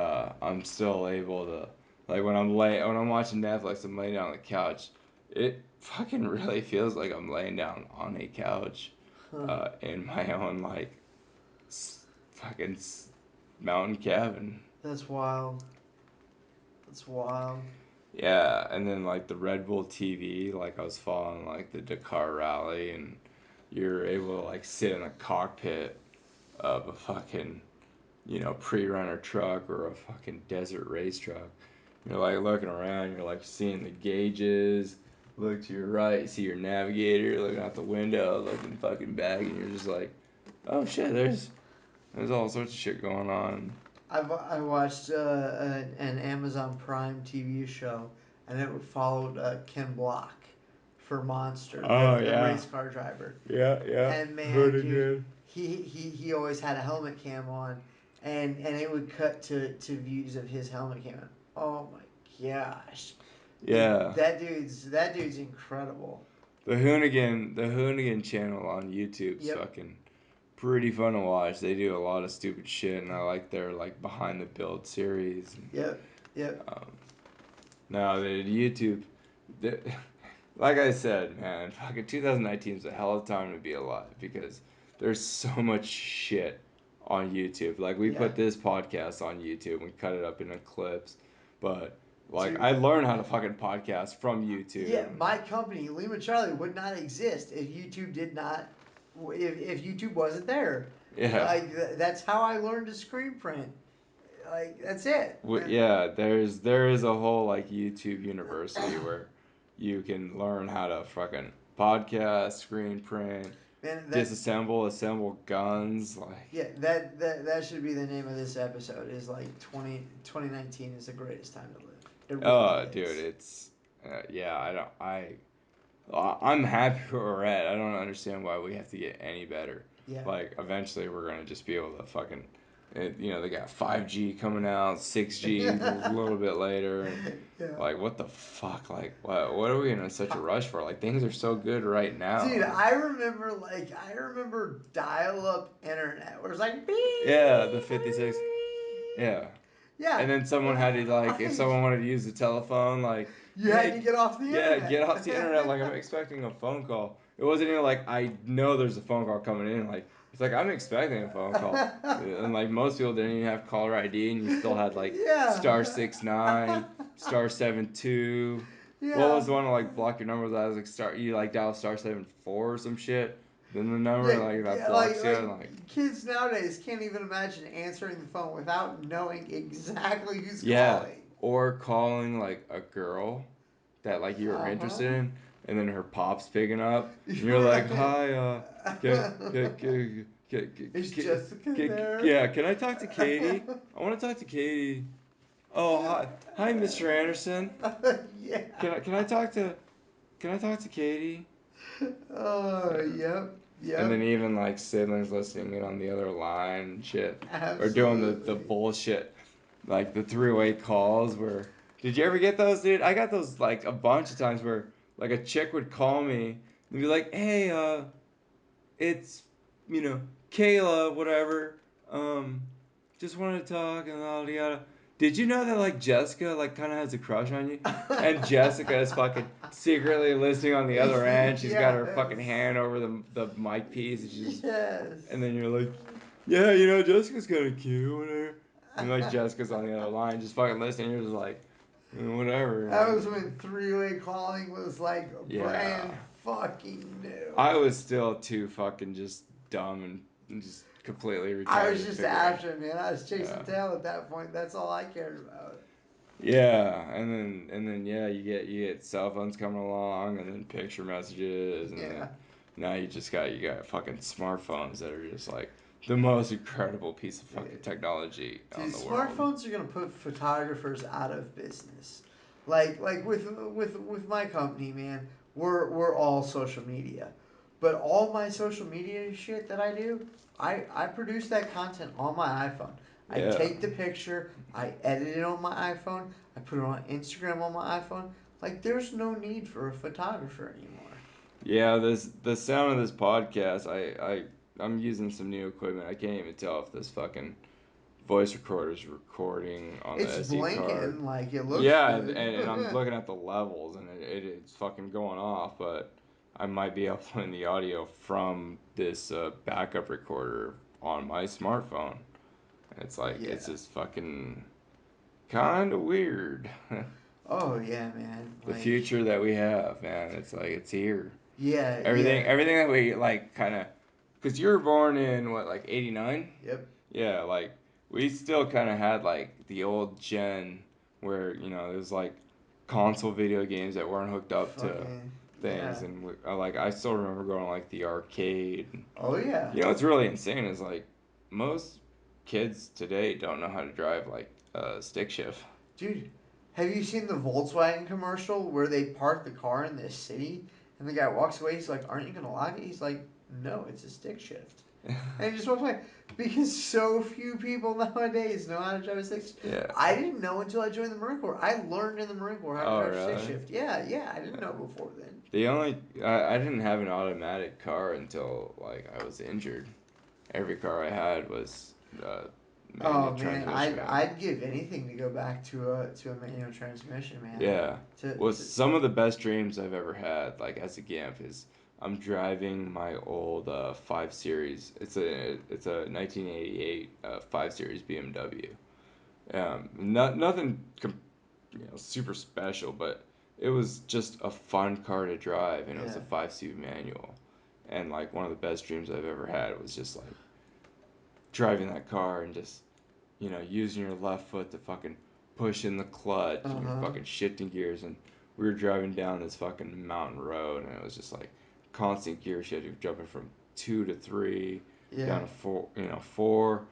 I'm still able to, like, when I'm watching Netflix, I'm laying down on the couch, it fucking really feels like I'm laying down on a couch, Huh. in my own, like, fucking mountain cabin. That's wild. That's wild. Yeah, and then like the Red Bull TV, like I was following like the Dakar rally, and you're able to like sit in a cockpit of a fucking, pre-runner truck or a fucking desert race truck. You're like looking around, you're like seeing the gauges, look to your right, you see your navigator, looking out the window, looking fucking back, and you're just like, oh shit, there's all sorts of shit going on. I watched an Amazon Prime TV show, and it followed Ken Block for Monster, Oh the yeah. race car driver. Yeah, yeah. And man, dude, Hoonigan. he always had a helmet cam on, and it would cut to views of his helmet cam. Oh my gosh, Yeah. that dude's incredible. The Hoonigan channel on YouTube's Yep, fucking pretty fun to watch. They do a lot of stupid shit, and I like their like behind the build series. yep, yep. Um, no, the YouTube, the, like I said, man, fucking 2019 is a hell of a time to be alive because there's so much shit on YouTube. Like we Yeah, put this podcast on YouTube and cut it up into clips, but like I dude. learned how to fucking podcast from YouTube. Yeah, my company, Lima Charlie, would not exist if YouTube did not, if YouTube wasn't there. Yeah. Like that's how I learned to screen print. Like that's it. Yeah, there is a whole like YouTube university where you can learn how to fucking podcast, screen print, Man, disassemble, assemble guns. Like, yeah, that should be the name of this episode. Is like 2019 is the greatest time to live. It really oh, dude, is. it's yeah. I'm happy where we're at. I don't understand why we have to get any better. Yeah. Like, eventually we're gonna just be able to fucking, they got 5G coming out, 6G a little bit later, and Yeah. like, what the fuck? Like, what are we in such a rush for? Like, things are so good right now. Dude, Like, I remember dial-up internet where it's like beep, yeah, the 56. Yeah. Yeah. And then someone had to like, if someone wanted to use the telephone, like, You had to hey, get off the yeah, internet. get off the internet. Like I'm expecting a phone call. It wasn't even like I know there's a phone call coming in. Like it's like I'm expecting a phone call, and like most people didn't even have caller ID, and you still had like Yeah. *69, *72. What was Yeah. the one to like block your numbers? I was like you like dial *74 or some shit. Then the number Yeah, like that yeah, blocks you, and like like kids nowadays can't even imagine answering the phone without knowing exactly who's yeah, calling. or calling like a girl that like you were Uh interested huh. in, and then her pop's picking up, and you're like, Right. "Hi, Is Jessica there? yeah, can I talk to Katie? I want to talk to Katie. Oh, hi, Mr. Anderson. Yeah. Can I talk to Katie?" Oh, Yeah. yep, And then yep. even like siblings listening in on the other line and shit, or doing the Absolutely. bullshit, like the three-way calls. Where did you ever get those, dude? I got those like a bunch of times where like a chick would call me and be like, "Hey, it's Kayla, whatever. Um, just wanted to talk and yada yada. Did you know that like Jessica like kind of has a crush on you?" And Jessica is fucking secretly listening on the other end. She's got her fucking Yes. hand over the mic piece, and she's and Yes. then you're like, yeah, Jessica's kind of cute, whatever. And like Jessica's on the other line, just fucking listening. You're just like, whatever. That Like, was when three-way calling was like brand yeah. fucking new. I was still too fucking just dumb and just completely I retarded was to just figure out. after, man. I was chasing Yeah. tail at that point. That's all I cared about. Yeah, and then yeah, you get cell phones coming along, and then picture messages, and then Yeah. now you got fucking smartphones that are just like the most incredible piece of fucking Dude. technology Dude, on the world. smartphones are gonna put photographers out of business. Like with my company, man, we're all social media. But all my social media shit that I do, I produce that content on my iPhone. I Yeah. take the picture, I edit it on my iPhone, I put it on Instagram on my iPhone. Like there's no need for a photographer anymore. Yeah, this the sound of this podcast, I'm using some new equipment. I can't even tell if this fucking voice recorder is recording on the It's SD card. blinking, like it looks Yeah, good. and I'm looking at the levels, and it's fucking going off, but I might be uploading the audio from this backup recorder on my smartphone. And it's like, it's Yeah. just fucking kind of weird. Oh yeah, man. The Like future that we have, man, it's like, it's here. yeah, Everything, yeah. everything that we, like, kind of, because you were born in, what, like, 89? Yep. Yeah, like we still kind of had like the old gen where there's like console video games that weren't hooked up to Fucking things, yeah. and like I still remember going to like the arcade. And, Oh yeah. what's really insane is like most kids today don't know how to drive like a stick shift. Dude, have you seen the Volkswagen commercial where they park the car in this city and the guy walks away, he's like, aren't you gonna lock it? He's like, no, it's a stick shift. And he just walks away. Because so few people nowadays know how to drive a stick shift. Yeah. I didn't know until I joined the Marine Corps. I learned in the Marine Corps how to Oh drive a stick really? shift. Yeah, yeah, I didn't know Yeah. before then. The only I didn't have an automatic car until like I was injured. Every car I had was manual Oh man, transmission, man. I'd give anything to go back to a manual transmission, man. Yeah. Was To some of the best dreams I've ever had, like as a GAMP, is I'm driving my old 5 Series. It's a 1988 5 Series BMW. Nothing super special, but it was just a fun car to drive, and it was a yeah. 5 speed manual. And like one of the best dreams I've ever had was just like driving that car and just using your left foot to fucking push in the clutch Uh and you're huh. fucking shifting gears. And we were driving down this fucking mountain road, and it was just like constant gear shifting, jumping from 2 to 3, down Yeah. to 4, 4,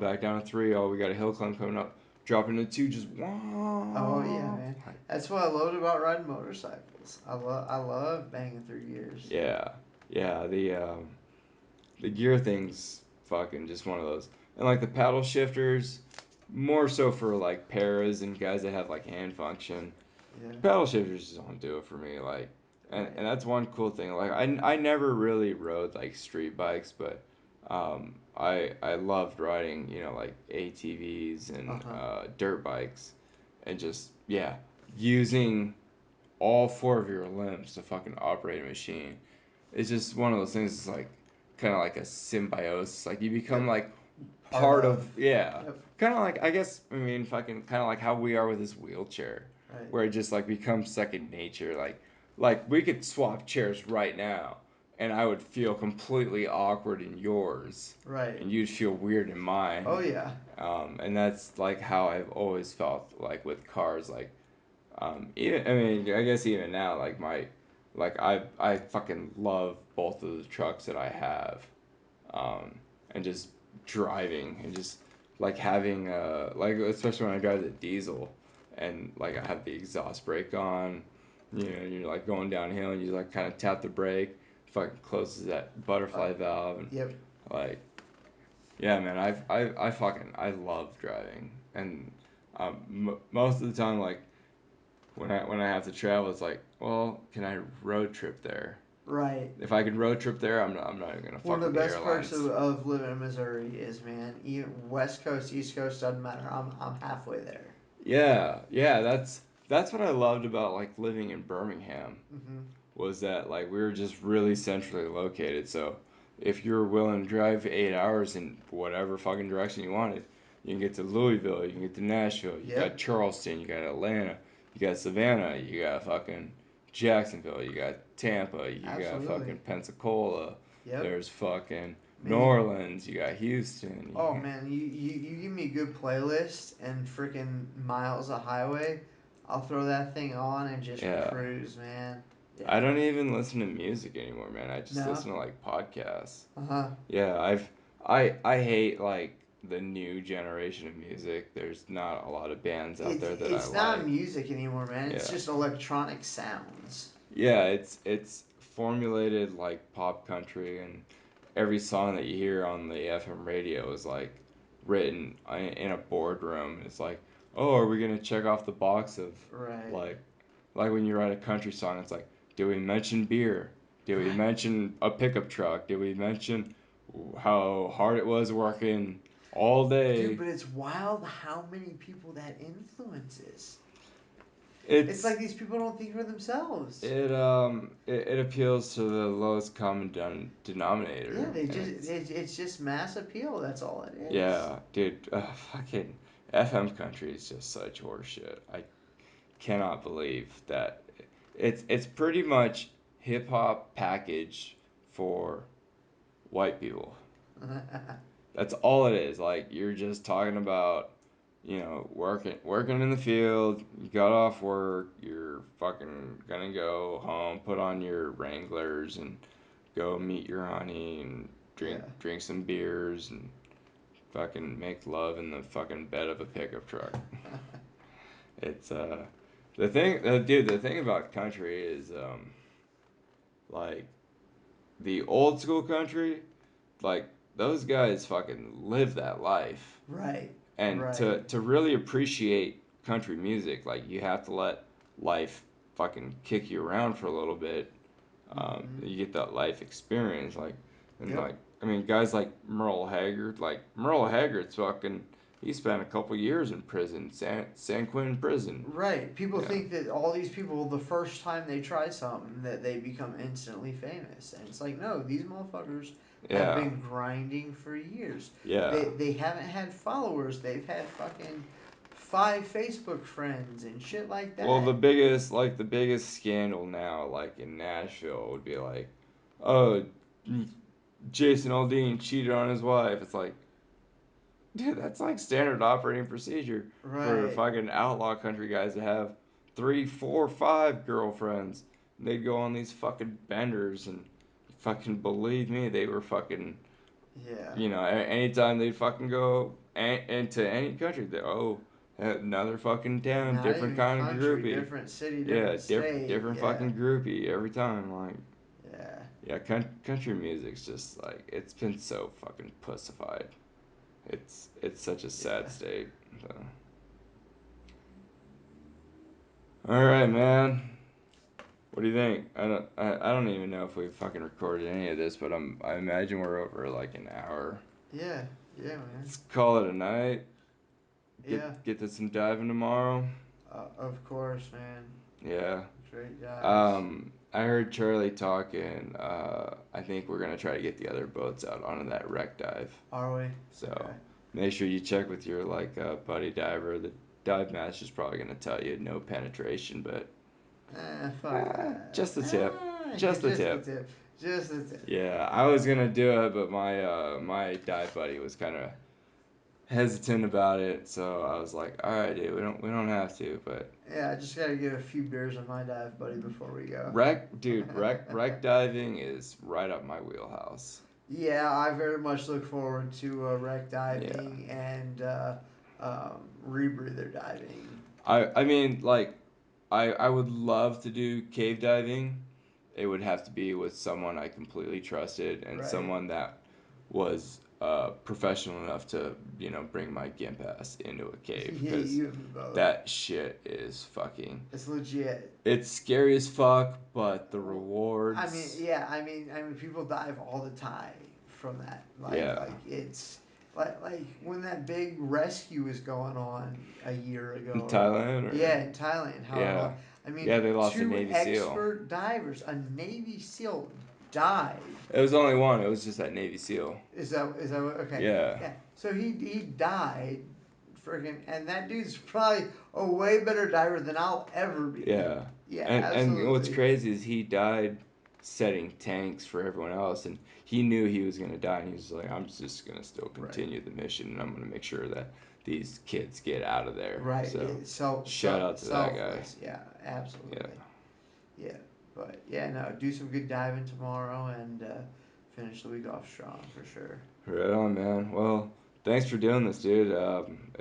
back down to 3. Oh, we got a hill climb coming up, dropping to 2, just Oh yeah, wow. man. That's what I loved about riding motorcycles. I love banging through gears. Yeah, yeah. The gear thing's fucking just one of those. And like the paddle shifters, more so for like paras and guys that have like hand function. Yeah. Paddle shifters just don't do it for me. Like, and Right. that's one cool thing. Like I never really rode like street bikes, but I loved riding, like ATVs Uh and huh. dirt bikes, and just yeah, using all four of your limbs to fucking operate a machine. It's just one of those things. It's like kind of like a symbiosis. Like you become Yep. like Part part of. of yeah. Yep. Kind of like I guess I mean fucking kind of like how we are with this wheelchair, Right. where it just like becomes second nature. Like we could swap chairs right now, and I would feel completely awkward in yours, Right. and you'd feel weird in Oh mine. yeah. And that's like how I've always felt like with cars. Like even I mean, I guess even now, I fucking love both of the trucks that I have, and just driving and just like having like especially when I drive the diesel, and like I have the exhaust brake on, you're like going downhill and you like kind of tap the brake, fucking closes that Uh, butterfly valve, and yep. like yeah, man, I fucking I love driving, and most of the time like when I have to travel, it's like, well, can I road trip there? Right. If I can road trip there, I'm not even gonna One fuck of with the the best perks airlines. of living in Missouri is, man, even West Coast, East Coast doesn't matter. I'm halfway there. Yeah, yeah, that's what I loved about like living in Birmingham, Mm-hmm. was that like we were just really centrally located. So if you're willing to drive 8 hours in whatever fucking direction you wanted, you can get to Louisville, you can get to Nashville, you got Yep. Charleston, you got Atlanta, you got Savannah, you got fucking Jacksonville, you got Tampa, you got Absolutely. fucking Pensacola, Yep. there's fucking New Man, Orleans, you got Houston. oh man, you give me a good playlist and freaking miles of highway, I'll throw that thing on and just Yeah. cruise, man. I Yeah. don't even listen to music anymore, man. I just No. listen to like podcasts. Uh huh. Yeah, I hate like the new generation of music. There's not a lot of bands out there that I It's not like. music anymore, man. It's Yeah. just electronic sounds. Yeah, it's formulated like pop country, and every song that you hear on the FM radio is like written in a boardroom. It's like, "Oh, are we going to check off the box of Right. like like when you write a country song, it's like, did we mention beer? Did we Right. mention a pickup truck? Did we mention how hard it was working all Dude, day?" but it's wild how many people that influences. It's It's like these people don't think for themselves. it appeals to the lowest common Yeah, denominator, they and just it's it's just mass appeal. That's all it is. yeah, dude, fucking FM country is just such horseshit. I cannot believe that it's pretty much hip hop package for white people. That's all it is. Like you're just talking about, working in the field. You got off work. You're fucking gonna go home, put on your Wranglers, and go meet your honey and drink Yeah. drink some beers and fucking make love in the fucking bed of a pickup truck. It's the thing, dude. The thing about country is like the old school country. Like those guys fucking live that life. Right. And Right. to really appreciate country music, like you have to let life fucking kick you around for a little bit. Mm-hmm. You get that life experience, like, and Yep. like I mean, guys like Merle Haggard, like Merle Haggard's fucking. He spent a couple years in prison, San Quentin prison. Right. People Yeah, think that all these people, the first time they try something, that they become instantly famous, and it's like, no, these motherfuckers have yeah, been grinding for years. yeah. They haven't had followers. They've had fucking 5 Facebook friends and shit like Well, that. the biggest scandal now, like in Nashville, would be like, oh, Jason Aldean cheated on his wife. It's like, dude, that's like standard operating procedure for Right. fucking outlaw country guys to have three, four, five girlfriends. They'd go on these fucking benders, and fucking believe me, they were fucking, Yeah. anytime they'd fucking go into any country, they, oh, another fucking town, Not different even kind of country, groupie. different city, Yeah, different state. different Yeah. fucking groupie every time. Like, Yeah. yeah, country music's just like, it's been so fucking pussified. It's such a sad Yeah. state. So. All right, man. What do you think? I don't even know if we fucking recorded any of this, but I imagine we're over like an hour. Yeah, yeah, man. Let's call it a night. Yeah, Get to some diving tomorrow. of course, man. Yeah. Great guys. I heard Charlie talking. I think we're gonna try to get the other boats out onto that wreck dive. Are we? So Okay. make sure you check with your like buddy diver. The dive master's probably gonna tell you no penetration, but Fuck that. just a tip. Just a Just the tip. tip. Just the tip. Yeah, I was gonna do it, but my dive buddy was kind of hesitant about it, so I was like, all right, dude, we don't have to, but Yeah, I just gotta get a few beers on my dive, buddy, before we go. wreck diving is right up my wheelhouse. Yeah, I very much look forward to wreck Yeah. diving and rebreather diving. I mean, like, I would love to do cave diving. It would have to be with someone I completely trusted and Right. someone that was professional enough to, bring my gimp ass into a cave Yeah, because you and me both. that shit is fucking. It's legit. It's scary as fuck, but the I mean, rewards. yeah, I mean, people dive all the time from that. Yeah. Like it's like when that big rescue was going on a year ago. In Thailand or. Yeah, in Thailand. Yeah. I mean, Yeah, they lost a two Navy SEAL. expert divers, a Navy SEAL died. It was only one. It was just that Navy SEAL. Is that what? Okay. Yeah. Yeah. So he died, freaking, and that dude's probably a way better diver than I'll ever be. Yeah. Yeah, And what's absolutely. crazy is he died setting tanks for everyone else, and he knew he was gonna die, and he was like, I'm just gonna still Right. continue the mission, and I'm gonna make sure that these kids get out of there. Right. So shout So out to that guy. selfless. Yeah, Yeah. absolutely. Yeah. But yeah, no, do some good diving tomorrow and finish the week off strong for sure. Right on, man. Well, thanks for doing this, dude.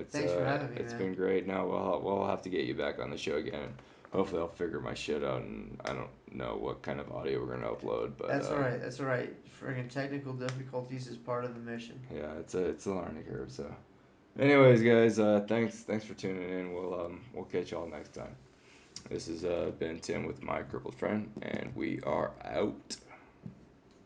Thanks for having me, It's man. been great. Now we'll have to get you back on the show again. Hopefully, I'll figure my shit out, and I don't know what kind of audio we're gonna upload, but That's all right. That's all right. Friggin' technical difficulties is part of the mission. yeah, it's a learning curve. So, anyways, guys, thanks for tuning in. We'll catch y'all next time. This has been Tim with my crippled friend, and we are out.